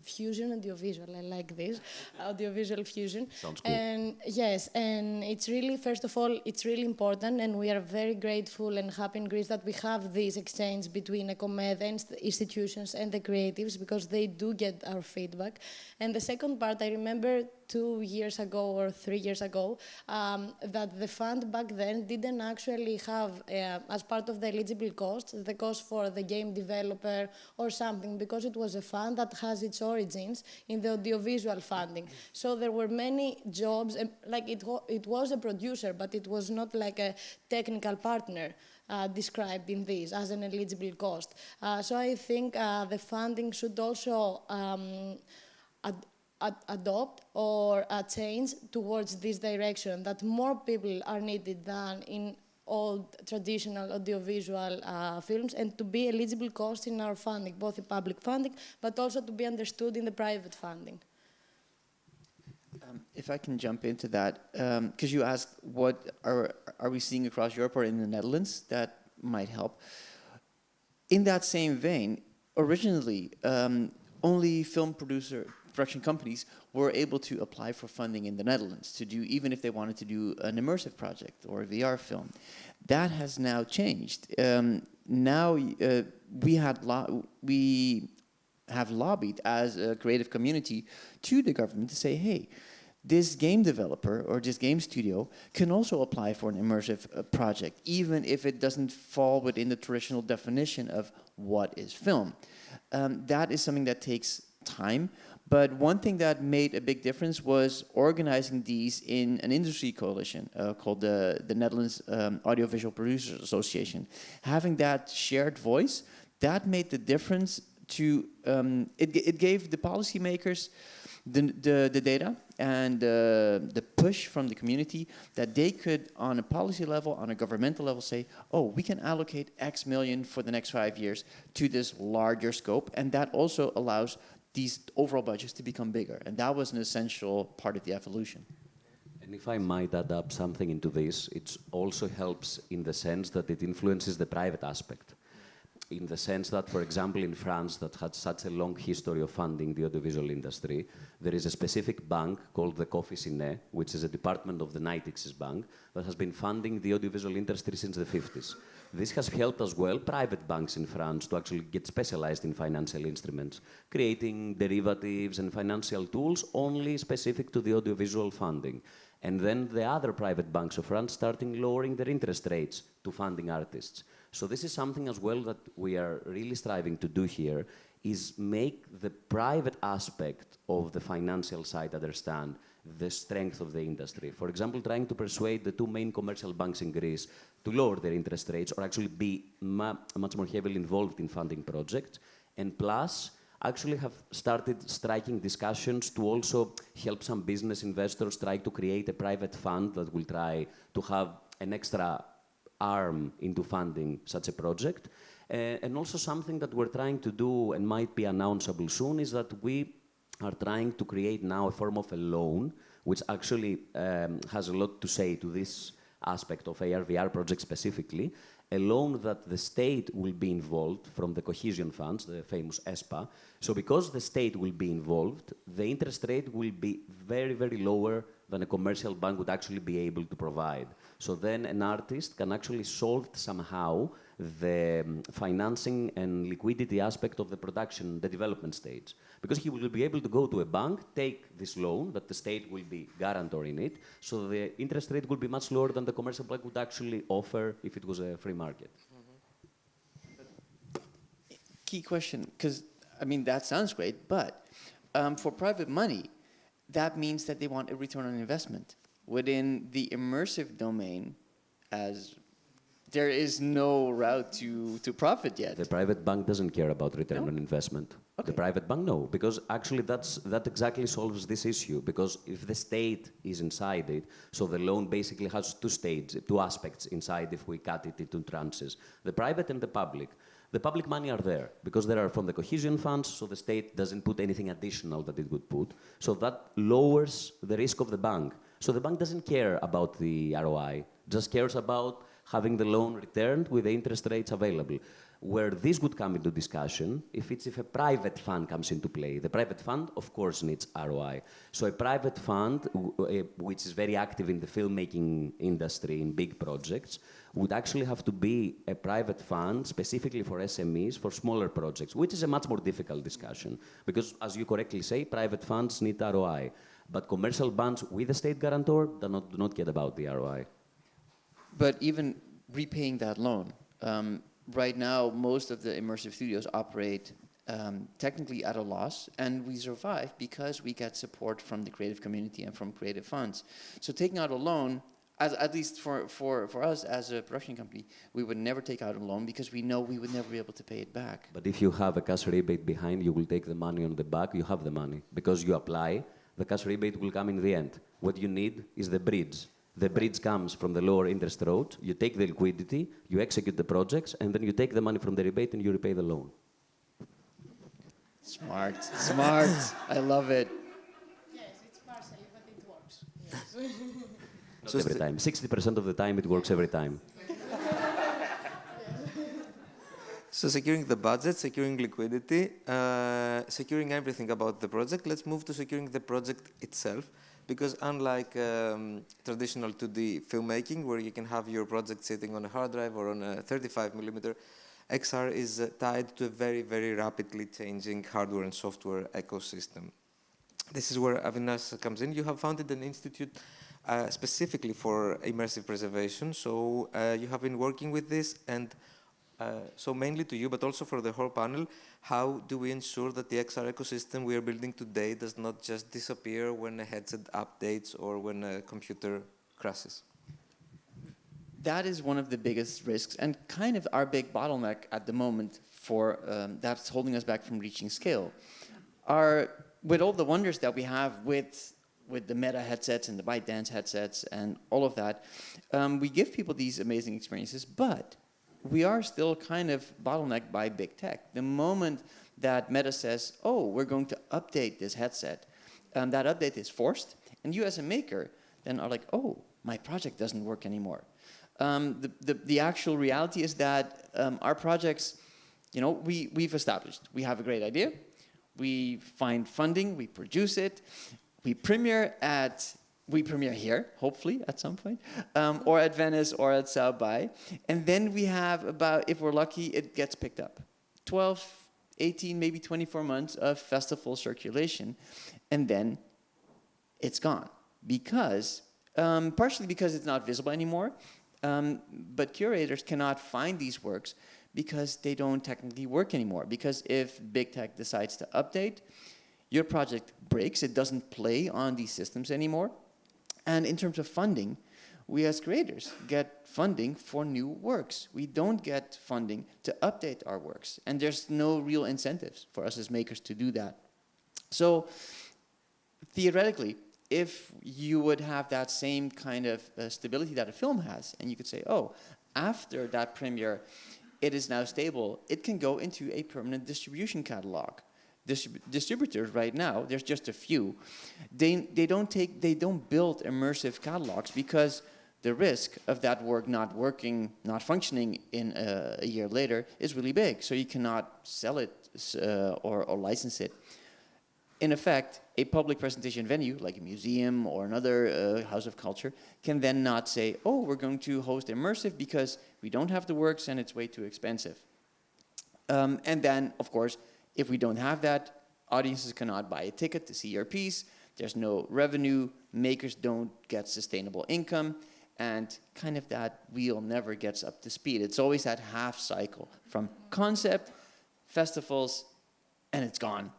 fusion audiovisual. I like this, audiovisual fusion. Sounds cool. And yes, and it's really, first of all, it's really important, and we are very grateful and happy in Greece that we have this exchange between Ecomed and institutions and the creatives, because they do get our feedback. And the second part, I remember 2 years ago or 3 years ago, that the fund back then didn't actually have, as part of the eligible costs, the cost for the game developer or something, because it was a fund that has its origins in the audiovisual funding. So there were many jobs, like it was a producer, but it was not like a technical partner described in this as an eligible cost. So I think the funding should also adopt or change towards this direction, that more people are needed than in old traditional audiovisual films, and to be eligible cost in our funding, both in public funding, but also to be understood in the private funding. If I can jump into that, because you asked what are we seeing across Europe or in the Netherlands that might help. In that same vein, originally, only production companies were able to apply for funding in the Netherlands to do, even if they wanted to do an immersive project or a VR film. That has now changed. Now we have lobbied as a creative community to the government to say, hey, this game developer or this game studio can also apply for an immersive project, even if it doesn't fall within the traditional definition of what is film. That is something that takes time. But one thing that made a big difference was organizing these in an industry coalition called the Netherlands Audiovisual Producers Association. Having that shared voice, that made the difference to, it gave the policymakers the data and the push from the community that they could, on a policy level, on a governmental level, say, oh, we can allocate X million for the next 5 years to this larger scope. And that also allows these overall budgets to become bigger. And that was an essential part of the evolution. And if I might add up something into this, it also helps in the sense that it influences the private aspect. in the sense that, for example, in France, that had such a long history of funding the audiovisual industry, there is a specific bank called the Officine, which is a department of the Natixis Bank, that has been funding the audiovisual industry since the 50s. This has helped as well private banks in France to actually get specialized in financial instruments, creating derivatives and financial tools only specific to the audiovisual funding. And then the other private banks of France starting lowering their interest rates to funding artists. So this is something as well that we are really striving to do here, is make the private aspect of the financial side understand the strength of the industry. For example, trying to persuade the two main commercial banks in Greece to lower their interest rates or actually be much more heavily involved in funding projects, and plus actually have started striking discussions to also help some business investors try to create a private fund that will try to have an extra arm into funding such a project. And also something that we're trying to do and might be announceable soon is that we are trying to create now a form of a loan, which actually has a lot to say to this aspect of AR/VR project specifically, a loan that the state will be involved from the cohesion funds, the famous ESPA. So because the state will be involved, the interest rate will be very, very lower than a commercial bank would actually be able to provide. So then an artist can actually solve somehow the financing and liquidity aspect of the production, the development stage. Because he will be able to go to a bank, take this loan, that the state will be guarantor in it, so the interest rate will be much lower than the commercial bank would actually offer if it was a free market. Key question, because, I mean, that sounds great, but for private money, that means that they want a return on investment. Within the immersive domain, as there is no route to profit yet. The private bank doesn't care about return on investment. Okay. The private bank, no, because actually that exactly solves this issue. Because if the state is inside it, so the loan basically has two aspects inside if we cut it into tranches, the private and the public. The public money are there because they are from the cohesion funds, so the state doesn't put anything additional that it would put. So that lowers the risk of the bank. So the bank doesn't care about the ROI, just cares about having the loan returned with the interest rates available. Where this would come into discussion, if a private fund comes into play. The private fund, of course, needs ROI. So a private fund, which is very active in the filmmaking industry, in big projects, would actually have to be a private fund specifically for SMEs, for smaller projects, which is a much more difficult discussion. Because, as you correctly say, private funds need ROI. But commercial banks with a state guarantor do not care about the ROI. But even repaying that loan, right now, most of the immersive studios operate technically at a loss, and we survive because we get support from the creative community and from creative funds. So taking out a loan, at least for us as a production company, we would never take out a loan because we know we would never be able to pay it back. But if you have a cash rebate behind, you will take the money on the back, you have the money. Because you apply, the cash rebate will come in the end. What you need is the bridge. The bridge comes from the lower interest rate, you take the liquidity, you execute the projects, and then you take the money from the rebate and you repay the loan. Smart, smart. I love it. Yes, it's partially, but it works. Yes. Not every time. 60% of the time it works every time. So securing the budget, securing liquidity, securing everything about the project, let's move to securing the project itself. Because unlike traditional 2D filmmaking, where you can have your project sitting on a hard drive or on a 35mm, XR is tied to a very, very rapidly changing hardware and software ecosystem. This is where Avinash comes in. You have founded an institute specifically for immersive preservation. So you have been working with this, and so mainly to you, but also for the whole panel, how do we ensure that the XR ecosystem we are building today does not just disappear when a headset updates or when a computer crashes? That is one of the biggest risks and kind of our big bottleneck at the moment for that's holding us back from reaching scale. With all the wonders that we have with the Meta headsets and the ByteDance headsets and all of that, we give people these amazing experiences, but we are still kind of bottlenecked by big tech. The moment that Meta says, oh, we're going to update this headset, that update is forced, and you as a maker then are like, oh, my project doesn't work anymore. The actual reality is that our projects we've established, we have a great idea, we find funding, we produce it, we premiere here, hopefully at some point, or at Venice or at South by, and then we have about, if we're lucky, it gets picked up. 12, 18, maybe 24 months of festival circulation, and then it's gone. Because, partially because it's not visible anymore, but curators cannot find these works because they don't technically work anymore. Because if big tech decides to update, your project breaks, it doesn't play on these systems anymore. And in terms of funding, we as creators get funding for new works. We don't get funding to update our works. And there's no real incentives for us as makers to do that. So theoretically, if you would have that same kind of stability that a film has, and you could say, oh, after that premiere, it is now stable, it can go into a permanent distribution catalog. Distributors right now, there's just a few, they don't build immersive catalogs because the risk of that work not working, not functioning in a year later is really big. So you cannot sell it or license it. In effect, a public presentation venue, like a museum or another house of culture, can then not say, oh, we're going to host immersive because we don't have the works and it's way too expensive. And then, of course, if we don't have that, audiences cannot buy a ticket to see your piece. There's no revenue. Makers don't get sustainable income. And kind of that wheel never gets up to speed. It's always that half cycle from concept, festivals, and it's gone.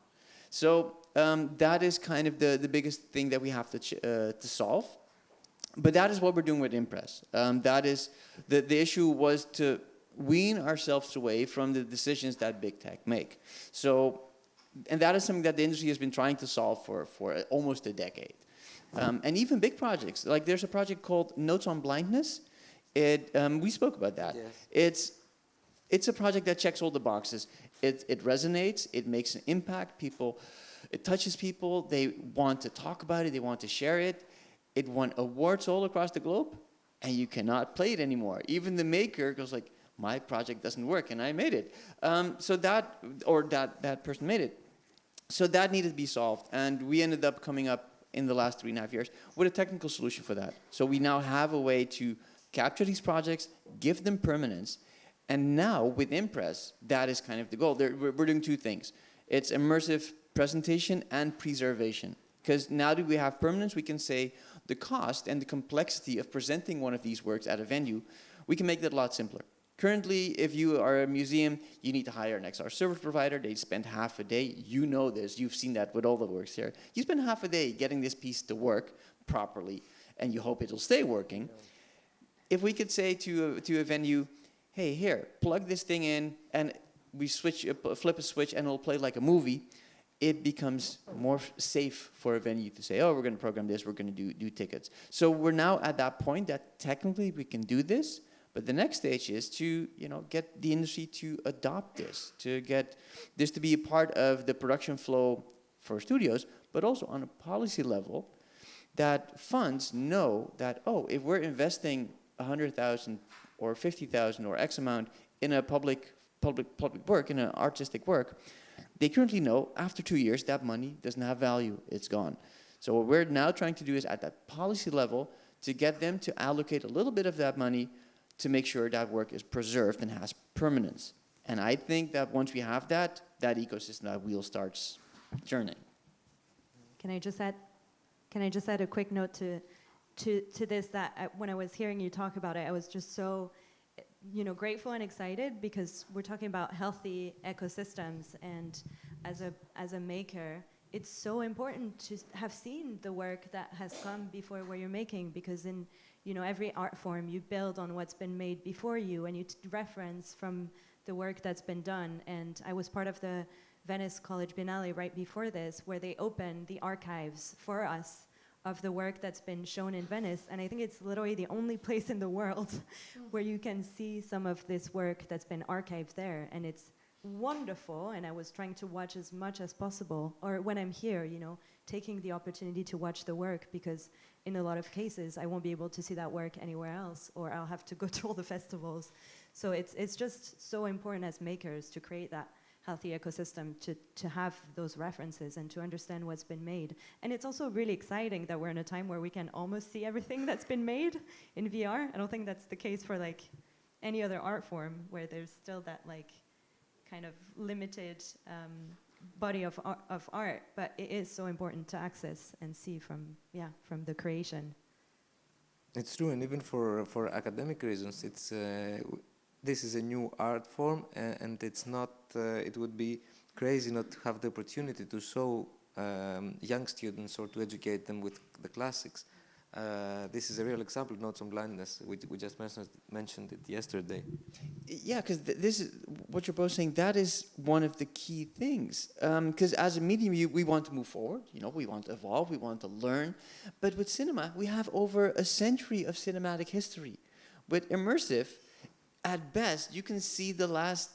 So that is kind of the biggest thing that we have to solve. But that is what we're doing with Impress. That is the issue was to wean ourselves away from the decisions that big tech make. So, and that is something that the industry has been trying to solve for almost a decade. And even big projects, like there's a project called Notes on Blindness. We spoke about that. Yes. It's a project that checks all the boxes. It resonates, it makes an impact, it touches people, they want to talk about it, they want to share it. It won awards all across the globe, and you cannot play it anymore. Even the maker goes like, my project doesn't work, and I made it. So that person made it. So that needed to be solved, and we ended up coming up in the last 3.5 years with a technical solution for that. So we now have a way to capture these projects, give them permanence, and now with Impress, that is kind of the goal. We're doing two things. It's immersive presentation and preservation. Because now that we have permanence, we can say the cost and the complexity of presenting one of these works at a venue, we can make that a lot simpler. Currently, if you are a museum, you need to hire an XR service provider. They spend half a day. You know this. You've seen that with all the works here. You spend half a day getting this piece to work properly, and you hope it'll stay working. Yeah. If we could say to a venue, hey, here, plug this thing in, and we flip a switch, and it'll play like a movie, it becomes more safe for a venue to say, oh, we're going to program this, we're going to do tickets. So we're now at that point that technically we can do this, but the next stage is to get the industry to adopt this, to get this to be a part of the production flow for studios, but also on a policy level that funds know that, oh, if we're investing 100,000 or 50,000 or X amount in a public work, in an artistic work, they currently know after 2 years that money doesn't have value, it's gone. So what we're now trying to do is at that policy level to get them to allocate a little bit of that money to make sure that work is preserved and has permanence. And I think that once we have that ecosystem, that wheel starts turning. Can I just add a quick note to this, that when I was hearing you talk about it, I was just so grateful and excited because we're talking about healthy ecosystems, and as a maker, it's so important to have seen the work that has come before where you're making, because in every art form you build on what's been made before you, and you reference from the work that's been done. And I was part of the Venice College Biennale right before this, where they opened the archives for us of the work that's been shown in Venice, and I think it's literally the only place in the world where you can see some of this work that's been archived there, and it's wonderful. And I was trying to watch as much as possible, or when I'm here, taking the opportunity to watch the work, because in a lot of cases I won't be able to see that work anywhere else, or I'll have to go to all the festivals. So it's just so important as makers to create that healthy ecosystem, to have those references and to understand what's been made. And it's also really exciting that we're in a time where we can almost see everything that's been made in VR. I don't think that's the case for like any other art form, where there's still that like kind of limited body of art, but it is so important to access and see from the creation. It's true, and even for academic reasons, it's this is a new art form, and it's not. It would be crazy not to have the opportunity to show young students or to educate them with the classics. This is a real example of notes on blindness. We just mentioned it yesterday. Yeah, because this is what you're both saying. That is one of the key things. Because as a medium, we want to move forward. You know, we want to evolve. We want to learn. But with cinema, we have over a century of cinematic history. With immersive, at best, you can see the last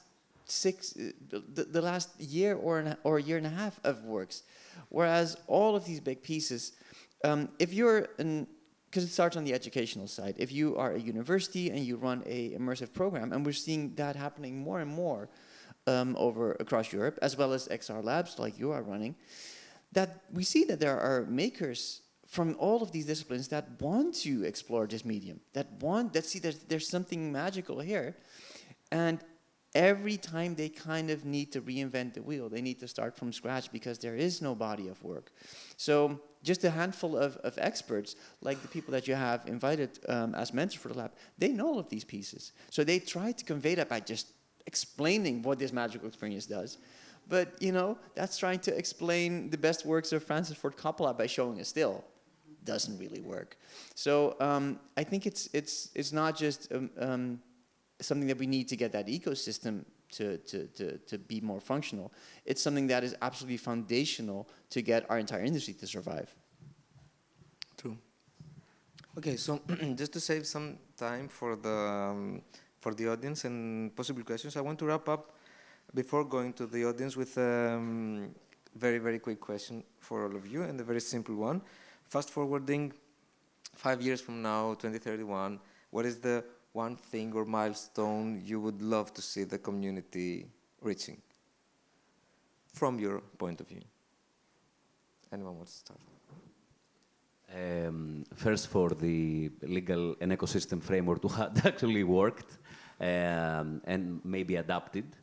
the last year or a year and a half of works. Whereas all of these big pieces, if you're because it starts on the educational side. If you are a university and you run a immersive program, and we're seeing that happening more and more across Europe, as well as XR labs like you are running, that we see that there are makers from all of these disciplines that want to explore this medium, that see that there's something magical here. And every time they kind of need to reinvent the wheel, they need to start from scratch because there is no body of work. So just a handful of experts, like the people that you have invited as mentors for the lab, they know all of these pieces. So they try to convey that by just explaining what this magical experience does. But, you know, that's trying to explain the best works of Francis Ford Coppola by showing a still. Doesn't really work. So I think it's not just something that we need to get that ecosystem to be more functional. It's something that is absolutely foundational to get our entire industry to survive. True. Okay, so just to save some time for the audience and possible questions, I want to wrap up before going to the audience with a very, very quick question for all of you, and a very simple one. Fast forwarding 5 years from now, 2031, what is the one thing or milestone you would love to see the community reaching from your point of view? Anyone wants to start? First, for the legal and ecosystem framework to have actually worked and maybe adapted,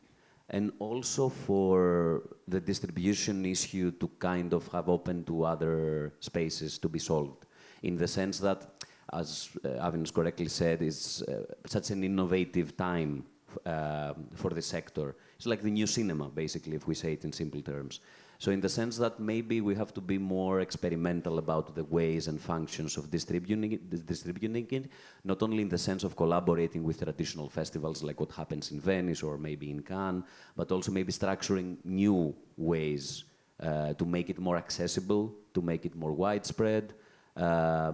and also for the distribution issue to kind of have opened to other spaces to be solved, in the sense that, as Avinus correctly said, it's such an innovative time for the sector. It's like the new cinema, basically, if we say it in simple terms. So in the sense that maybe we have to be more experimental about the ways and functions of distributing it, not only in the sense of collaborating with traditional festivals like what happens in Venice or maybe in Cannes, but also maybe structuring new ways to make it more accessible, to make it more widespread,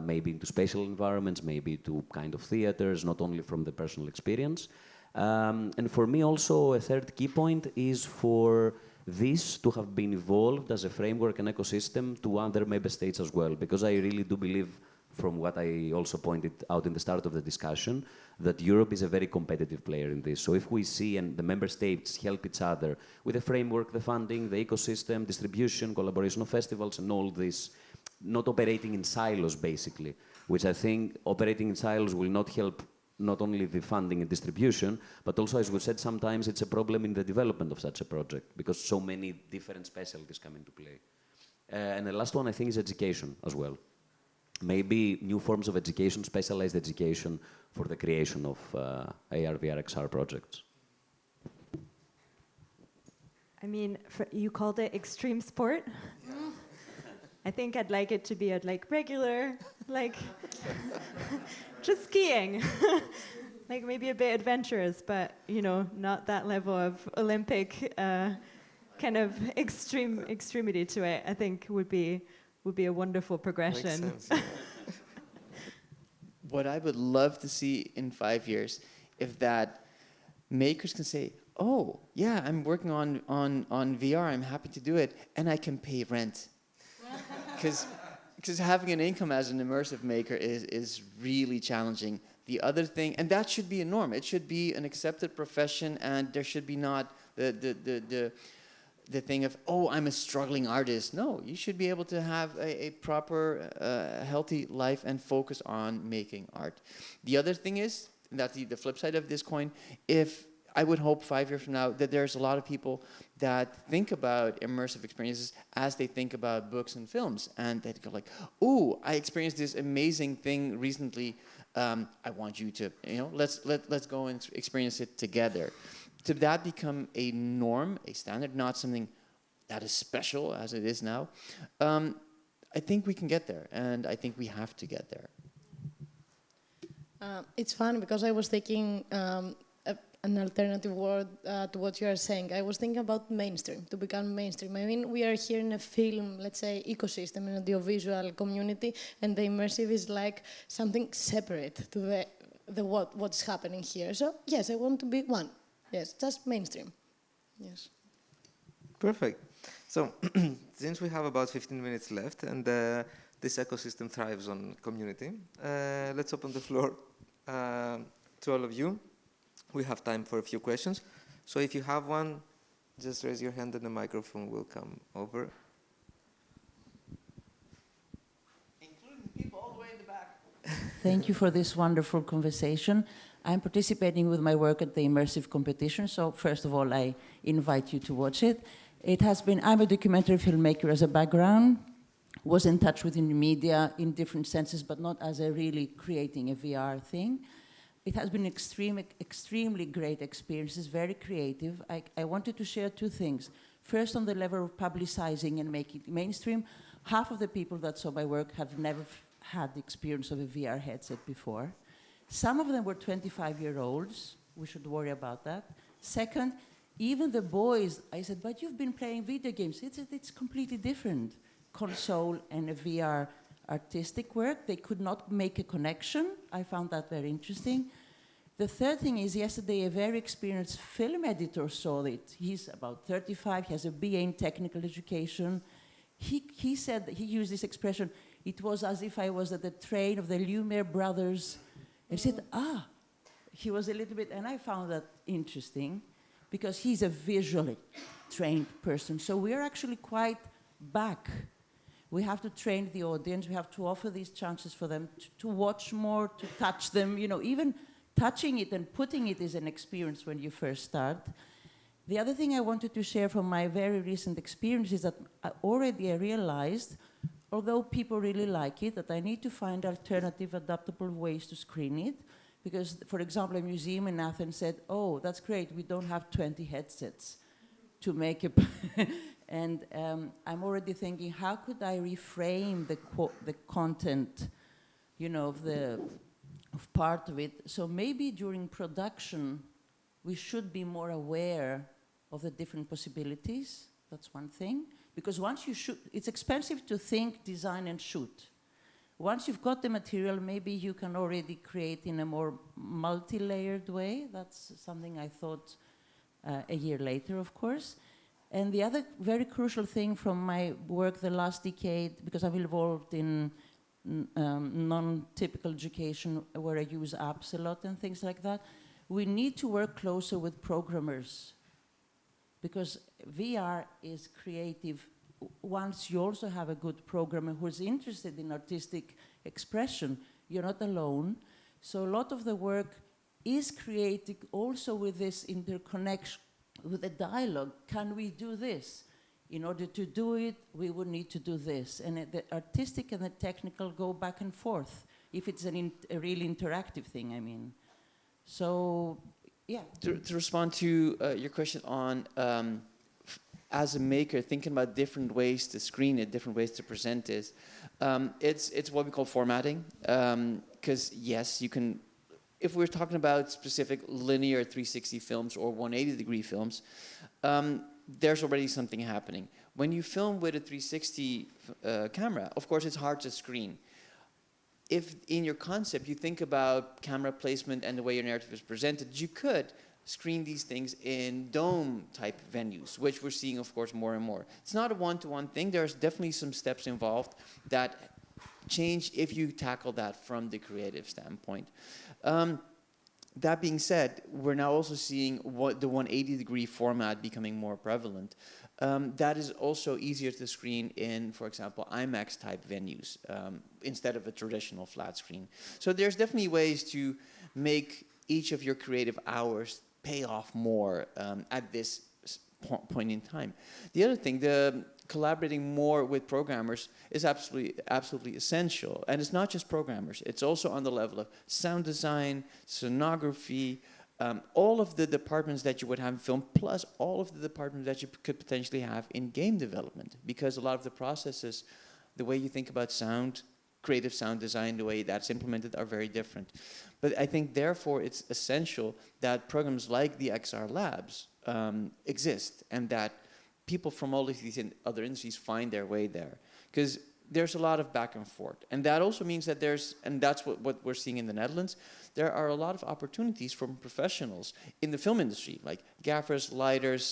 maybe into spatial environments, maybe to kind of theaters, not only from the personal experience. And for me also a third key point is for this to have been evolved as a framework and ecosystem to other member states as well, because I really do believe, from what I also pointed out in the start of the discussion, that Europe is a very competitive player in this. So if we see and the member states help each other with the framework, the funding, the ecosystem, distribution, collaboration of festivals and all this, not operating in silos basically, which I think operating in silos will not help not only the funding and distribution, but also, as we said, sometimes it's a problem in the development of such a project because so many different specialties come into play. And the last one, I think, is education as well. Maybe new forms of education, specialized education for the creation of AR, VR, XR projects. I mean, you called it extreme sport. I think I'd like it to be a regular, just skiing. Like maybe a bit adventurous, but not that level of Olympic kind of extremity to it. I think would be a wonderful progression. Makes sense, yeah. What I would love to see in 5 years, if that makers can say, "Oh, yeah, I'm working on VR. I'm happy to do it, and I can pay rent." Because having an income as an immersive maker is really challenging The other thing, and that should be a norm. It should be an accepted profession, and there should be not the thing of, oh, I'm a struggling artist. No, you should be able to have a proper, healthy life and focus on making art. The other thing is, that's the flip side of this coin, if I would hope 5 years from now that there's a lot of people that think about immersive experiences as they think about books and films, and they go like, "Ooh, I experienced this amazing thing recently. I want you to, let's go and experience it together." To that become a norm, a standard, not something that is special as it is now. I think we can get there, and I think we have to get there. It's funny because I was thinking an alternative word to what you are saying. I was thinking about mainstream, to become mainstream. I mean, we are here in a film, let's say, ecosystem, in audiovisual community, and the immersive is like something separate to what's happening here. So, yes, I want to be one. Yes, just mainstream. Yes. Perfect. So, since we have about 15 minutes left, and this ecosystem thrives on community, let's open the floor to all of you. We have time for a few questions. So if you have one, just raise your hand and the microphone will come over. Including people all the way in the back. Thank you for this wonderful conversation. I'm participating with my work at the immersive competition. So first of all, I invite you to watch it. I'm a documentary filmmaker as a background, was in touch with the media in different senses, but not as a really creating a VR thing. It has been extremely great experiences, very creative. I wanted to share two things. First, on the level of publicizing and making it mainstream, half of the people that saw my work have never had the experience of a VR headset before. Some of them were 25-year-olds. We should worry about that. Second, even the boys, I said, but you've been playing video games. It's completely different. Console and a VR artistic work. They could not make a connection. I found that very interesting. The third thing is, yesterday a very experienced film editor saw it. He's about 35, he has a BA in technical education. He said, he used this expression, it was as if I was at the train of the Lumiere brothers. And he said, he was a little bit, and I found that interesting because he's a visually trained person. So we're actually quite back. We have to train the audience. We have to offer these chances for them to watch more, to touch them. Even touching it and putting it is an experience when you first start. The other thing I wanted to share from my very recent experience is that I realized, although people really like it, that I need to find alternative, adaptable ways to screen it. Because, for example, a museum in Athens said, oh, that's great, we don't have 20 headsets to make it. And I'm already thinking, how could I reframe the content, of part of it? So maybe during production, we should be more aware of the different possibilities. That's one thing. Because once you shoot, it's expensive to think, design, and shoot. Once you've got the material, maybe you can already create in a more multi-layered way. That's something I thought a year later, of course. And the other very crucial thing from my work the last decade, because I'm involved in non-typical education where I use apps a lot and things like that, we need to work closer with programmers because VR is creative. Once you also have a good programmer who's interested in artistic expression, you're not alone. So a lot of the work is created also with this interconnection, with a dialogue. Can we do this? In order to do it, we would need to do this. And the artistic and the technical go back and forth, if it's a really interactive thing, I mean. So, yeah. To respond to your question on, as a maker, thinking about different ways to screen it, different ways to present it, it's what we call formatting. Because, yes, you can, if we're talking about specific linear 360 films or 180-degree films, there's already something happening. When you film with a 360 camera, of course, it's hard to screen. If in your concept you think about camera placement and the way your narrative is presented, you could screen these things in dome-type venues, which we're seeing, of course, more and more. It's not a one-to-one thing. There's definitely some steps involved that change if you tackle that from the creative standpoint. That being said, we're now also seeing the 180-degree format becoming more prevalent. That is also easier to screen in, for example, IMAX-type venues instead of a traditional flat screen. So there's definitely ways to make each of your creative hours pay off more at this point in time. The other thing, the collaborating more with programmers is absolutely essential. And it's not just programmers. It's also on the level of sound design, sonography, all of the departments that you would have in film, plus all of the departments that you could potentially have in game development. Because a lot of the processes, the way you think about sound, creative sound design, the way that's implemented are very different. But I think therefore it's essential that programs like the XR Labs exist, and that people from all of these other industries find their way there. Because there's a lot of back and forth. And that also means that and that's what we're seeing in the Netherlands, there are a lot of opportunities from professionals in the film industry, like gaffers, lighters,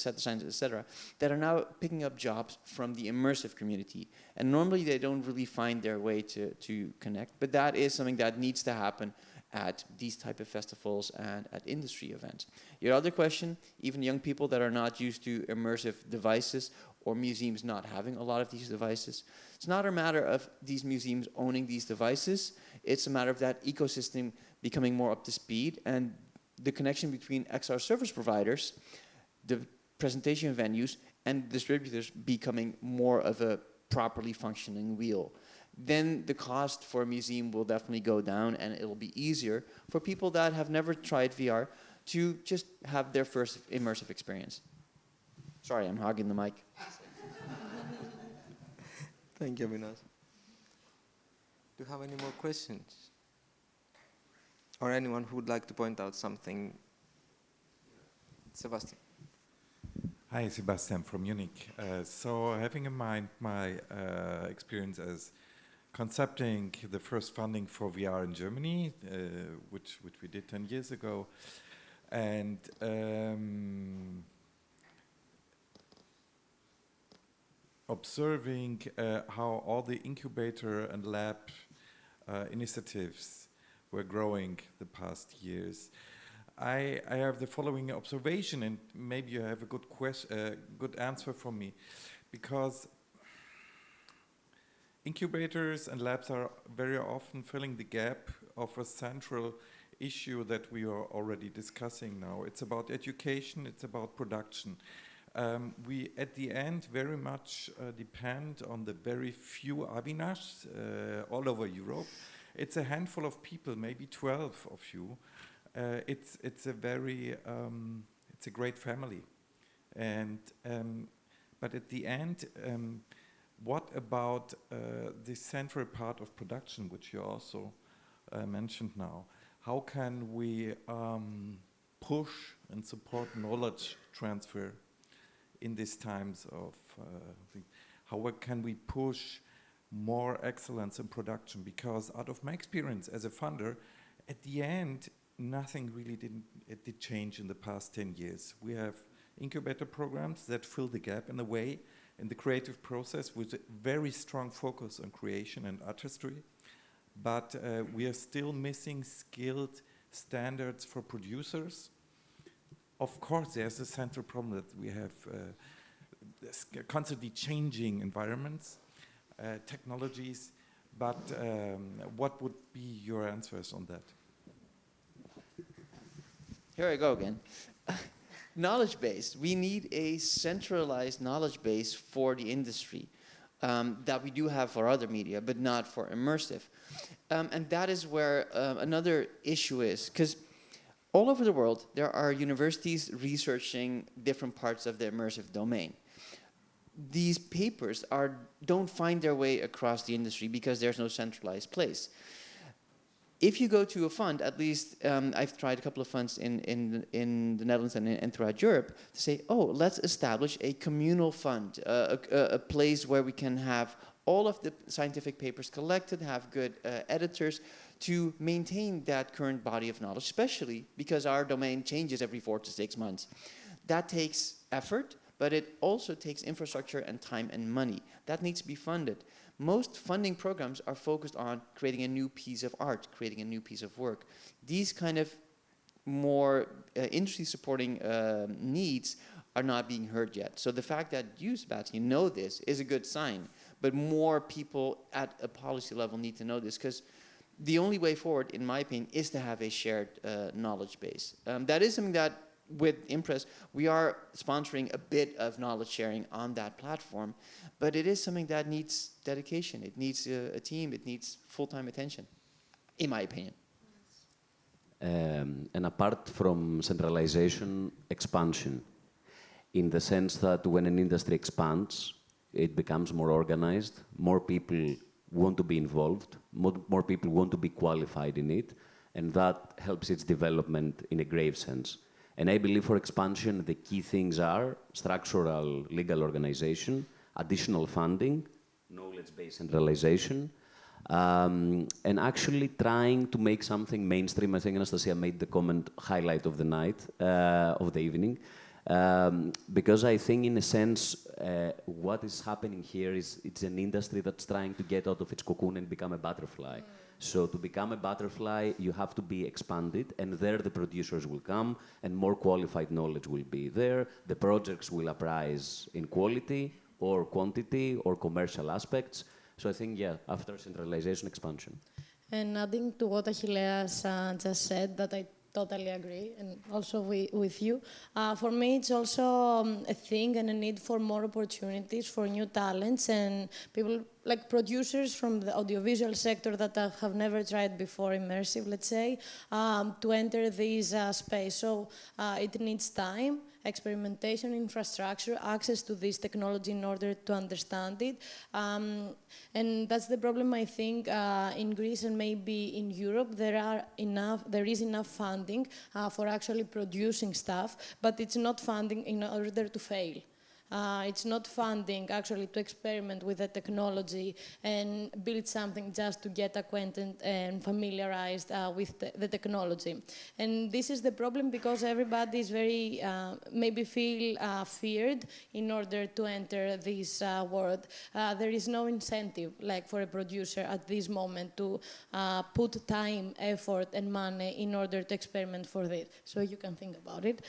set designers, etc., that are now picking up jobs from the immersive community. And normally they don't really find their way to connect, but that is something that needs to happen at these type of festivals and at industry events. Your other question, even young people that are not used to immersive devices or museums not having a lot of these devices, it's not a matter of these museums owning these devices, it's a matter of that ecosystem becoming more up to speed and the connection between XR service providers, the presentation venues, and distributors becoming more of a properly functioning wheel. Then the cost for a museum will definitely go down, and it'll be easier for people that have never tried VR to just have their first immersive experience. Sorry, I'm hogging the mic. Thank you, Minas. Do you have any more questions? Or anyone who would like to point out something? Sebastian. Hi, Sebastian from Munich. So having in mind my experience as concepting the first funding for VR in Germany, which we did 10 years ago, and observing how all the incubator and lab initiatives were growing the past years, I have the following observation, and maybe you have a good answer for me, because incubators and labs are very often filling the gap of a central issue that we are already discussing now. It's about education, it's about production. We, at the end, very much depend on the very few Avinash all over Europe. It's a handful of people, maybe 12 of you. It's a very, it's a great family. And, but at the end, what about the central part of production, which you also mentioned now? How can we push and support knowledge transfer in these times of, how can we push more excellence in production? Because out of my experience as a funder, at the end, nothing really did change in the past 10 years. We have incubator programs that fill the gap in a way in the creative process with a very strong focus on creation and artistry, but we are still missing skilled standards for producers. Of course, there's a central problem that we have constantly changing environments, technologies, but what would be your answers on that? Here I go again. Knowledge base. We need a centralized knowledge base for the industry that we do have for other media, but not for immersive. And that is where another issue is, because all over the world, there are universities researching different parts of the immersive domain. These papers don't find their way across the industry because there's no centralized place. If you go to a fund, at least I've tried a couple of funds in the Netherlands and throughout Europe, to say, oh, let's establish a communal fund, a place where we can have all of the scientific papers collected, have good editors, to maintain that current body of knowledge, especially because our domain changes every 4 to 6 months. That takes effort, but it also takes infrastructure and time and money. That needs to be funded. Most funding programs are focused on creating a new piece of art, creating a new piece of work. These kind of more industry supporting needs are not being heard yet. So the fact that you, Sebastian, know this is a good sign, but more people at a policy level need to know this, because the only way forward, in my opinion, is to have a shared knowledge base. That is something that with Impress, we are sponsoring a bit of knowledge sharing on that platform, but it is something that needs dedication. It needs a team. It needs full-time attention, in my opinion. And apart from centralization, expansion, in the sense that when an industry expands, it becomes more organized, more people want to be involved, more people want to be qualified in it, and that helps its development in a grave sense. And I believe for expansion, the key things are structural legal organization, additional funding, knowledge-based centralization, and actually trying to make something mainstream. I think Anastasia made the comment, highlight of the night, of the evening, because I think in a sense, what is happening here is it's an industry that's trying to get out of its cocoon and become a butterfly. So to become a butterfly, you have to be expanded, and there the producers will come, and more qualified knowledge will be there. The projects will uprise in quality or quantity or commercial aspects. So I think, yeah, after centralization, expansion. And adding to what Achilleas just said, that I totally agree, and also with you. For me, it's also a thing and a need for more opportunities for new talents and people like producers from the audiovisual sector that have never tried before immersive, let's say, to enter this space. So it needs time, experimentation, infrastructure, access to this technology in order to understand it. And that's the problem, I think, in Greece and maybe in Europe. There is enough funding for actually producing stuff, but it's not funding in order to fail. It's not funding actually to experiment with the technology and build something just to get acquainted and familiarized with the technology. And this is the problem because everybody is very, maybe feel feared in order to enter this world. There is no incentive like for a producer at this moment to put time, effort and money in order to experiment for this. So you can think about it.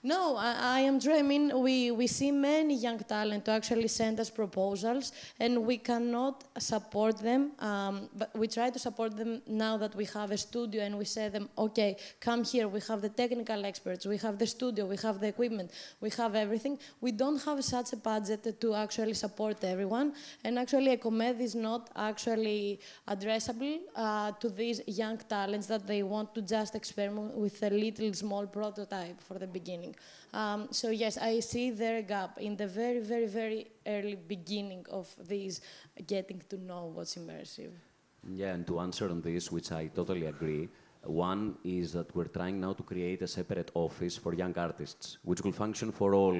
No, I am dreaming. We see many young talent to actually send us proposals, and we cannot support them. But we try to support them now that we have a studio, and we say them, okay, come here. We have the technical experts. We have the studio. We have the equipment. We have everything. We don't have such a budget to actually support everyone. And actually, ECOMED is not actually addressable to these young talents that they want to just experiment with a little small prototype for the beginning. So yes, I see their gap in the very, very, very early beginning of this getting to know what's immersive. Yeah, and to answer on this, which I totally agree, one is that we're trying now to create a separate office for young artists, which will function for all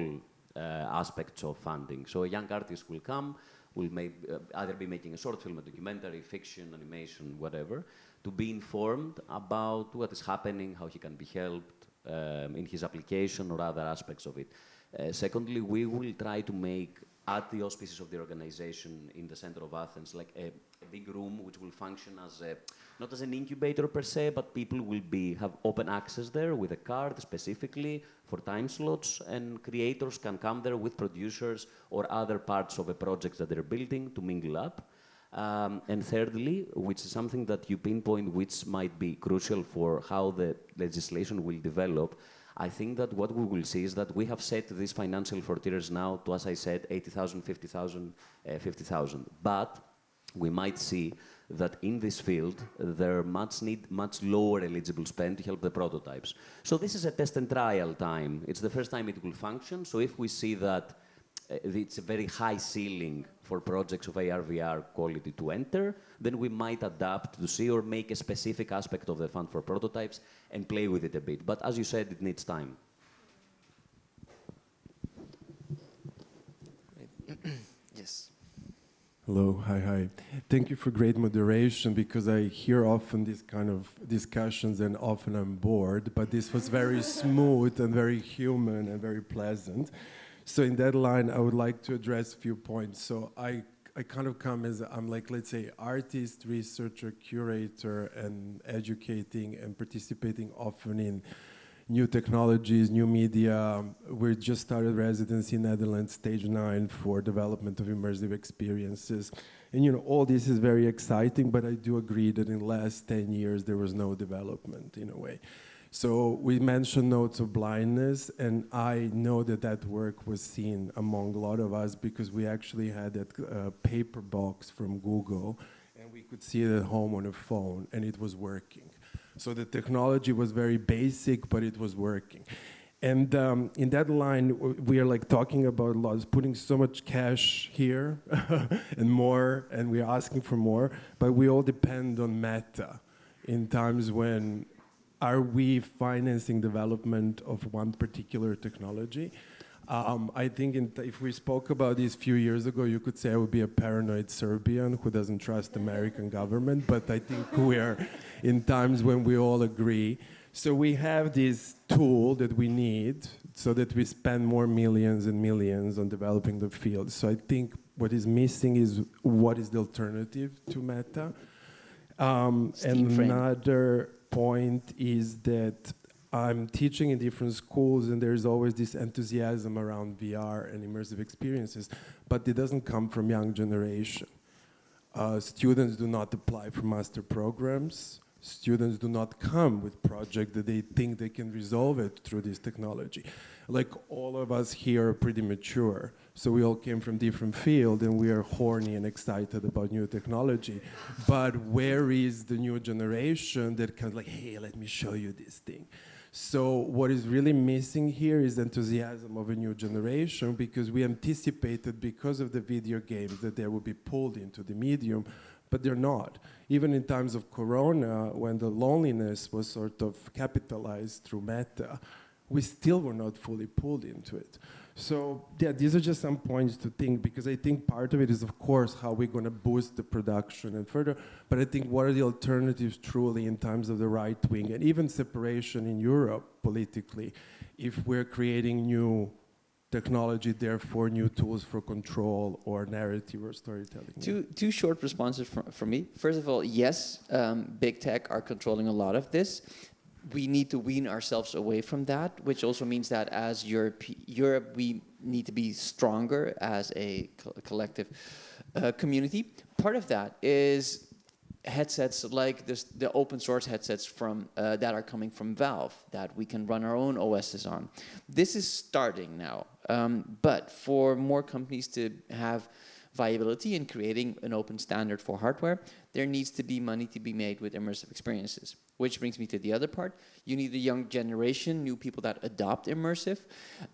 aspects of funding. So a young artist will come, will either be making a short film, a documentary, fiction, animation, whatever, to be informed about what is happening, how he can be helped, in his application or other aspects of it. Secondly, we will try to make, at the auspices of the organization in the center of Athens, like a big room which will function as not as an incubator per se, but people will have open access there with a card specifically for time slots, and creators can come there with producers or other parts of a project that they're building to mingle up. And thirdly, which is something that you pinpoint, which might be crucial for how the legislation will develop, I think that what we will see is that we have set these financial frontiers now to, as I said, 80,000, 50,000, 50,000. But we might see that in this field, there need much lower eligible spend to help the prototypes. So this is a test and trial time. It's the first time it will function. So if we see that it's a very high ceiling for projects of AR/VR quality to enter, then we might adapt to see or make a specific aspect of the fund for prototypes and play with it a bit. But as you said, it needs time. Yes. Hello, hi. Thank you for great moderation, because I hear often these kind of discussions and often I'm bored, but this was very smooth and very human and very pleasant. So in that line, I would like to address a few points. So I I kind of come as, I'm like, let's say, artist, researcher, curator, and educating and participating often in new technologies, new media. We just started residency in Netherlands, stage 9 for development of immersive experiences. And all this is very exciting, but I do agree that in the last 10 years, there was no development in a way. So we mentioned Notes of Blindness, and I know that work was seen among a lot of us because we actually had that paper box from Google, and we could see it at home on a phone, and it was working. So the technology was very basic, but it was working. And in that line, we are like talking about laws, putting so much cash here and more, and we're asking for more, but we all depend on Meta in times when are we financing development of one particular technology? I think if we spoke about this a few years ago, you could say I would be a paranoid Serbian who doesn't trust the American government, but I think we are in times when we all agree. So we have this tool that we need so that we spend more millions and millions on developing the field. So I think what is missing is what is the alternative to Meta. And another point is that I'm teaching in different schools, and there's always this enthusiasm around VR and immersive experiences, but it doesn't come from young generation. Students do not apply for master programs. Students do not come with projects that they think they can resolve it through this technology. Like all of us here are pretty mature, so we all came from different fields and we are horny and excited about new technology. But where is the new generation that can like, hey, let me show you this thing? So what is really missing here is enthusiasm of a new generation, because we anticipated because of the video games that they would be pulled into the medium, but they're not. Even in times of Corona, when the loneliness was sort of capitalized through Meta, we still were not fully pulled into it. So yeah, these are just some points to think, because I think part of it is, of course, how we're going to boost the production and further, but I think what are the alternatives truly in times of the right wing, and even separation in Europe politically, if we're creating new technology, therefore new tools for control or narrative or storytelling. Two short responses from me. First of all, yes, big tech are controlling a lot of this. We need to wean ourselves away from that, which also means that as Europe, we need to be stronger as a collective community. Part of that is headsets like the open source headsets from that are coming from Valve that we can run our own OSs on. This is starting now, but for more companies to have viability in creating an open standard for hardware, there needs to be money to be made with immersive experiences. Which brings me to the other part. You need a young generation, new people that adopt immersive.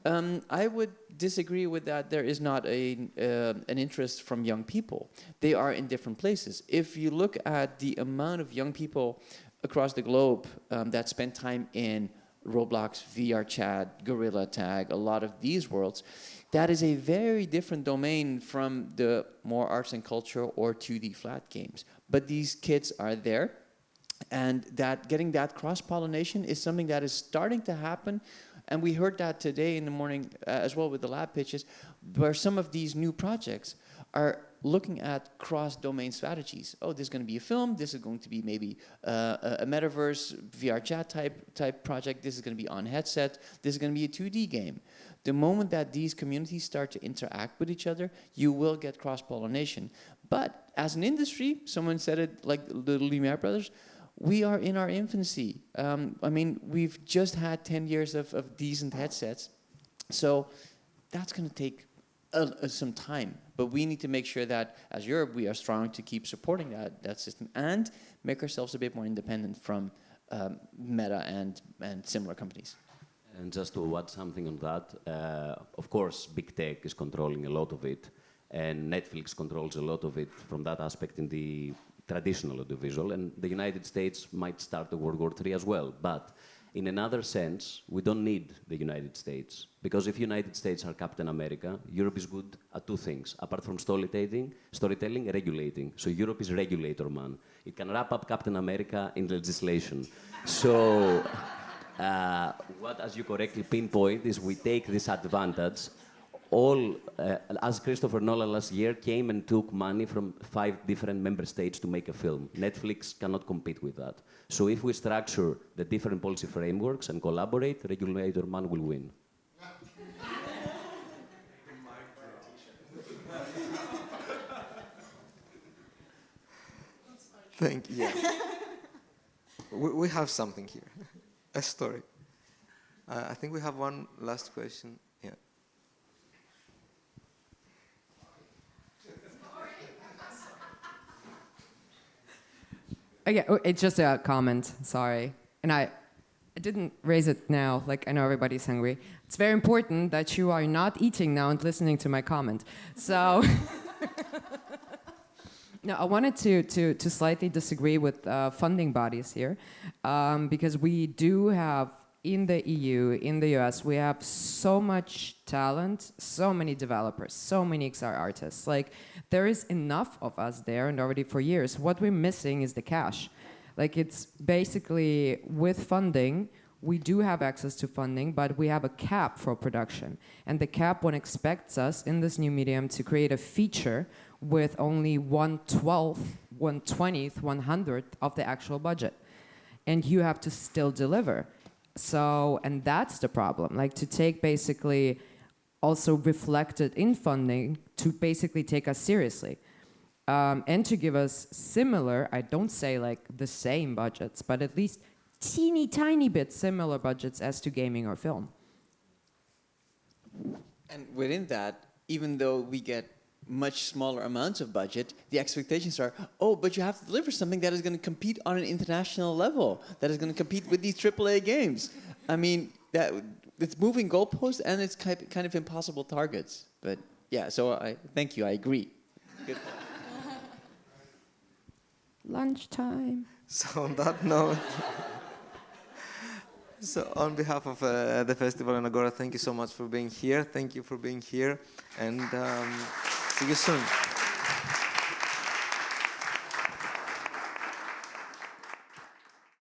I would disagree with that. There is not an interest from young people. They are in different places. If you look at the amount of young people across the globe that spend time in Roblox, VR Chat, Gorilla Tag, a lot of these worlds, that is a very different domain from the more arts and culture or 2D flat games. But these kids are there, and that getting that cross-pollination is something that is starting to happen. And we heard that today in the morning as well with the lab pitches, where some of these new projects are looking at cross-domain strategies. Oh, this is going to be a film. This is going to be maybe a metaverse, VR chat type project. This is going to be on headset. This is going to be a 2D game. The moment that these communities start to interact with each other, you will get cross-pollination. But as an industry, someone said it like the Lumiere brothers, we are in our infancy. I mean, we've just had 10 years of decent headsets. So that's going to take some time. But we need to make sure that as Europe, we are strong to keep supporting that system and make ourselves a bit more independent from Meta and similar companies. And just to add something on that, of course, big tech is controlling a lot of it, and Netflix controls a lot of it from that aspect in the traditional audiovisual, and the United States might start a World War III as well. But in another sense, we don't need the United States, because if United States are Captain America, Europe is good at two things, apart from storytelling, regulating. So Europe is regulator, man. It can wrap up Captain America in legislation. So what, as you correctly pinpoint, is we take this advantage as Christopher Nolan last year came and took money from 5 different member states to make a film. Netflix cannot compete with that. So if we structure the different policy frameworks and collaborate, regulator man will win. Thank you. Yeah. We have something here, a story. I think we have one last question. Yeah. Okay, it's just a comment, sorry. And I didn't raise it now, like I know everybody's hungry. It's very important that you are not eating now and listening to my comment. So, no, I wanted to slightly disagree with funding bodies here, because we do have, in the EU, in the US, we have so much talent, so many developers, so many XR artists. Like, there is enough of us there and already for years. What we're missing is the cash. Like, it's basically, with funding, we do have access to funding, but we have a cap for production. And the cap one expects us, in this new medium, to create a feature with only 1/12th, 1/20th, 100th of the actual budget. And you have to still deliver. So, and that's the problem, like to take basically also reflected in funding to basically take us seriously. And to give us similar, I don't say like the same budgets, but at least teeny tiny bit similar budgets as to gaming or film. And within that, even though we get much smaller amounts of budget, the expectations are, oh, but you have to deliver something that is going to compete on an international level, that is going to compete with these AAA games. I mean, it's moving goalposts and it's kind of impossible targets. But yeah, so thank you, I agree. Good. Lunchtime. So on that note, so on behalf of the festival and Agora, thank you so much for being here. Thank you for being here, and see you soon.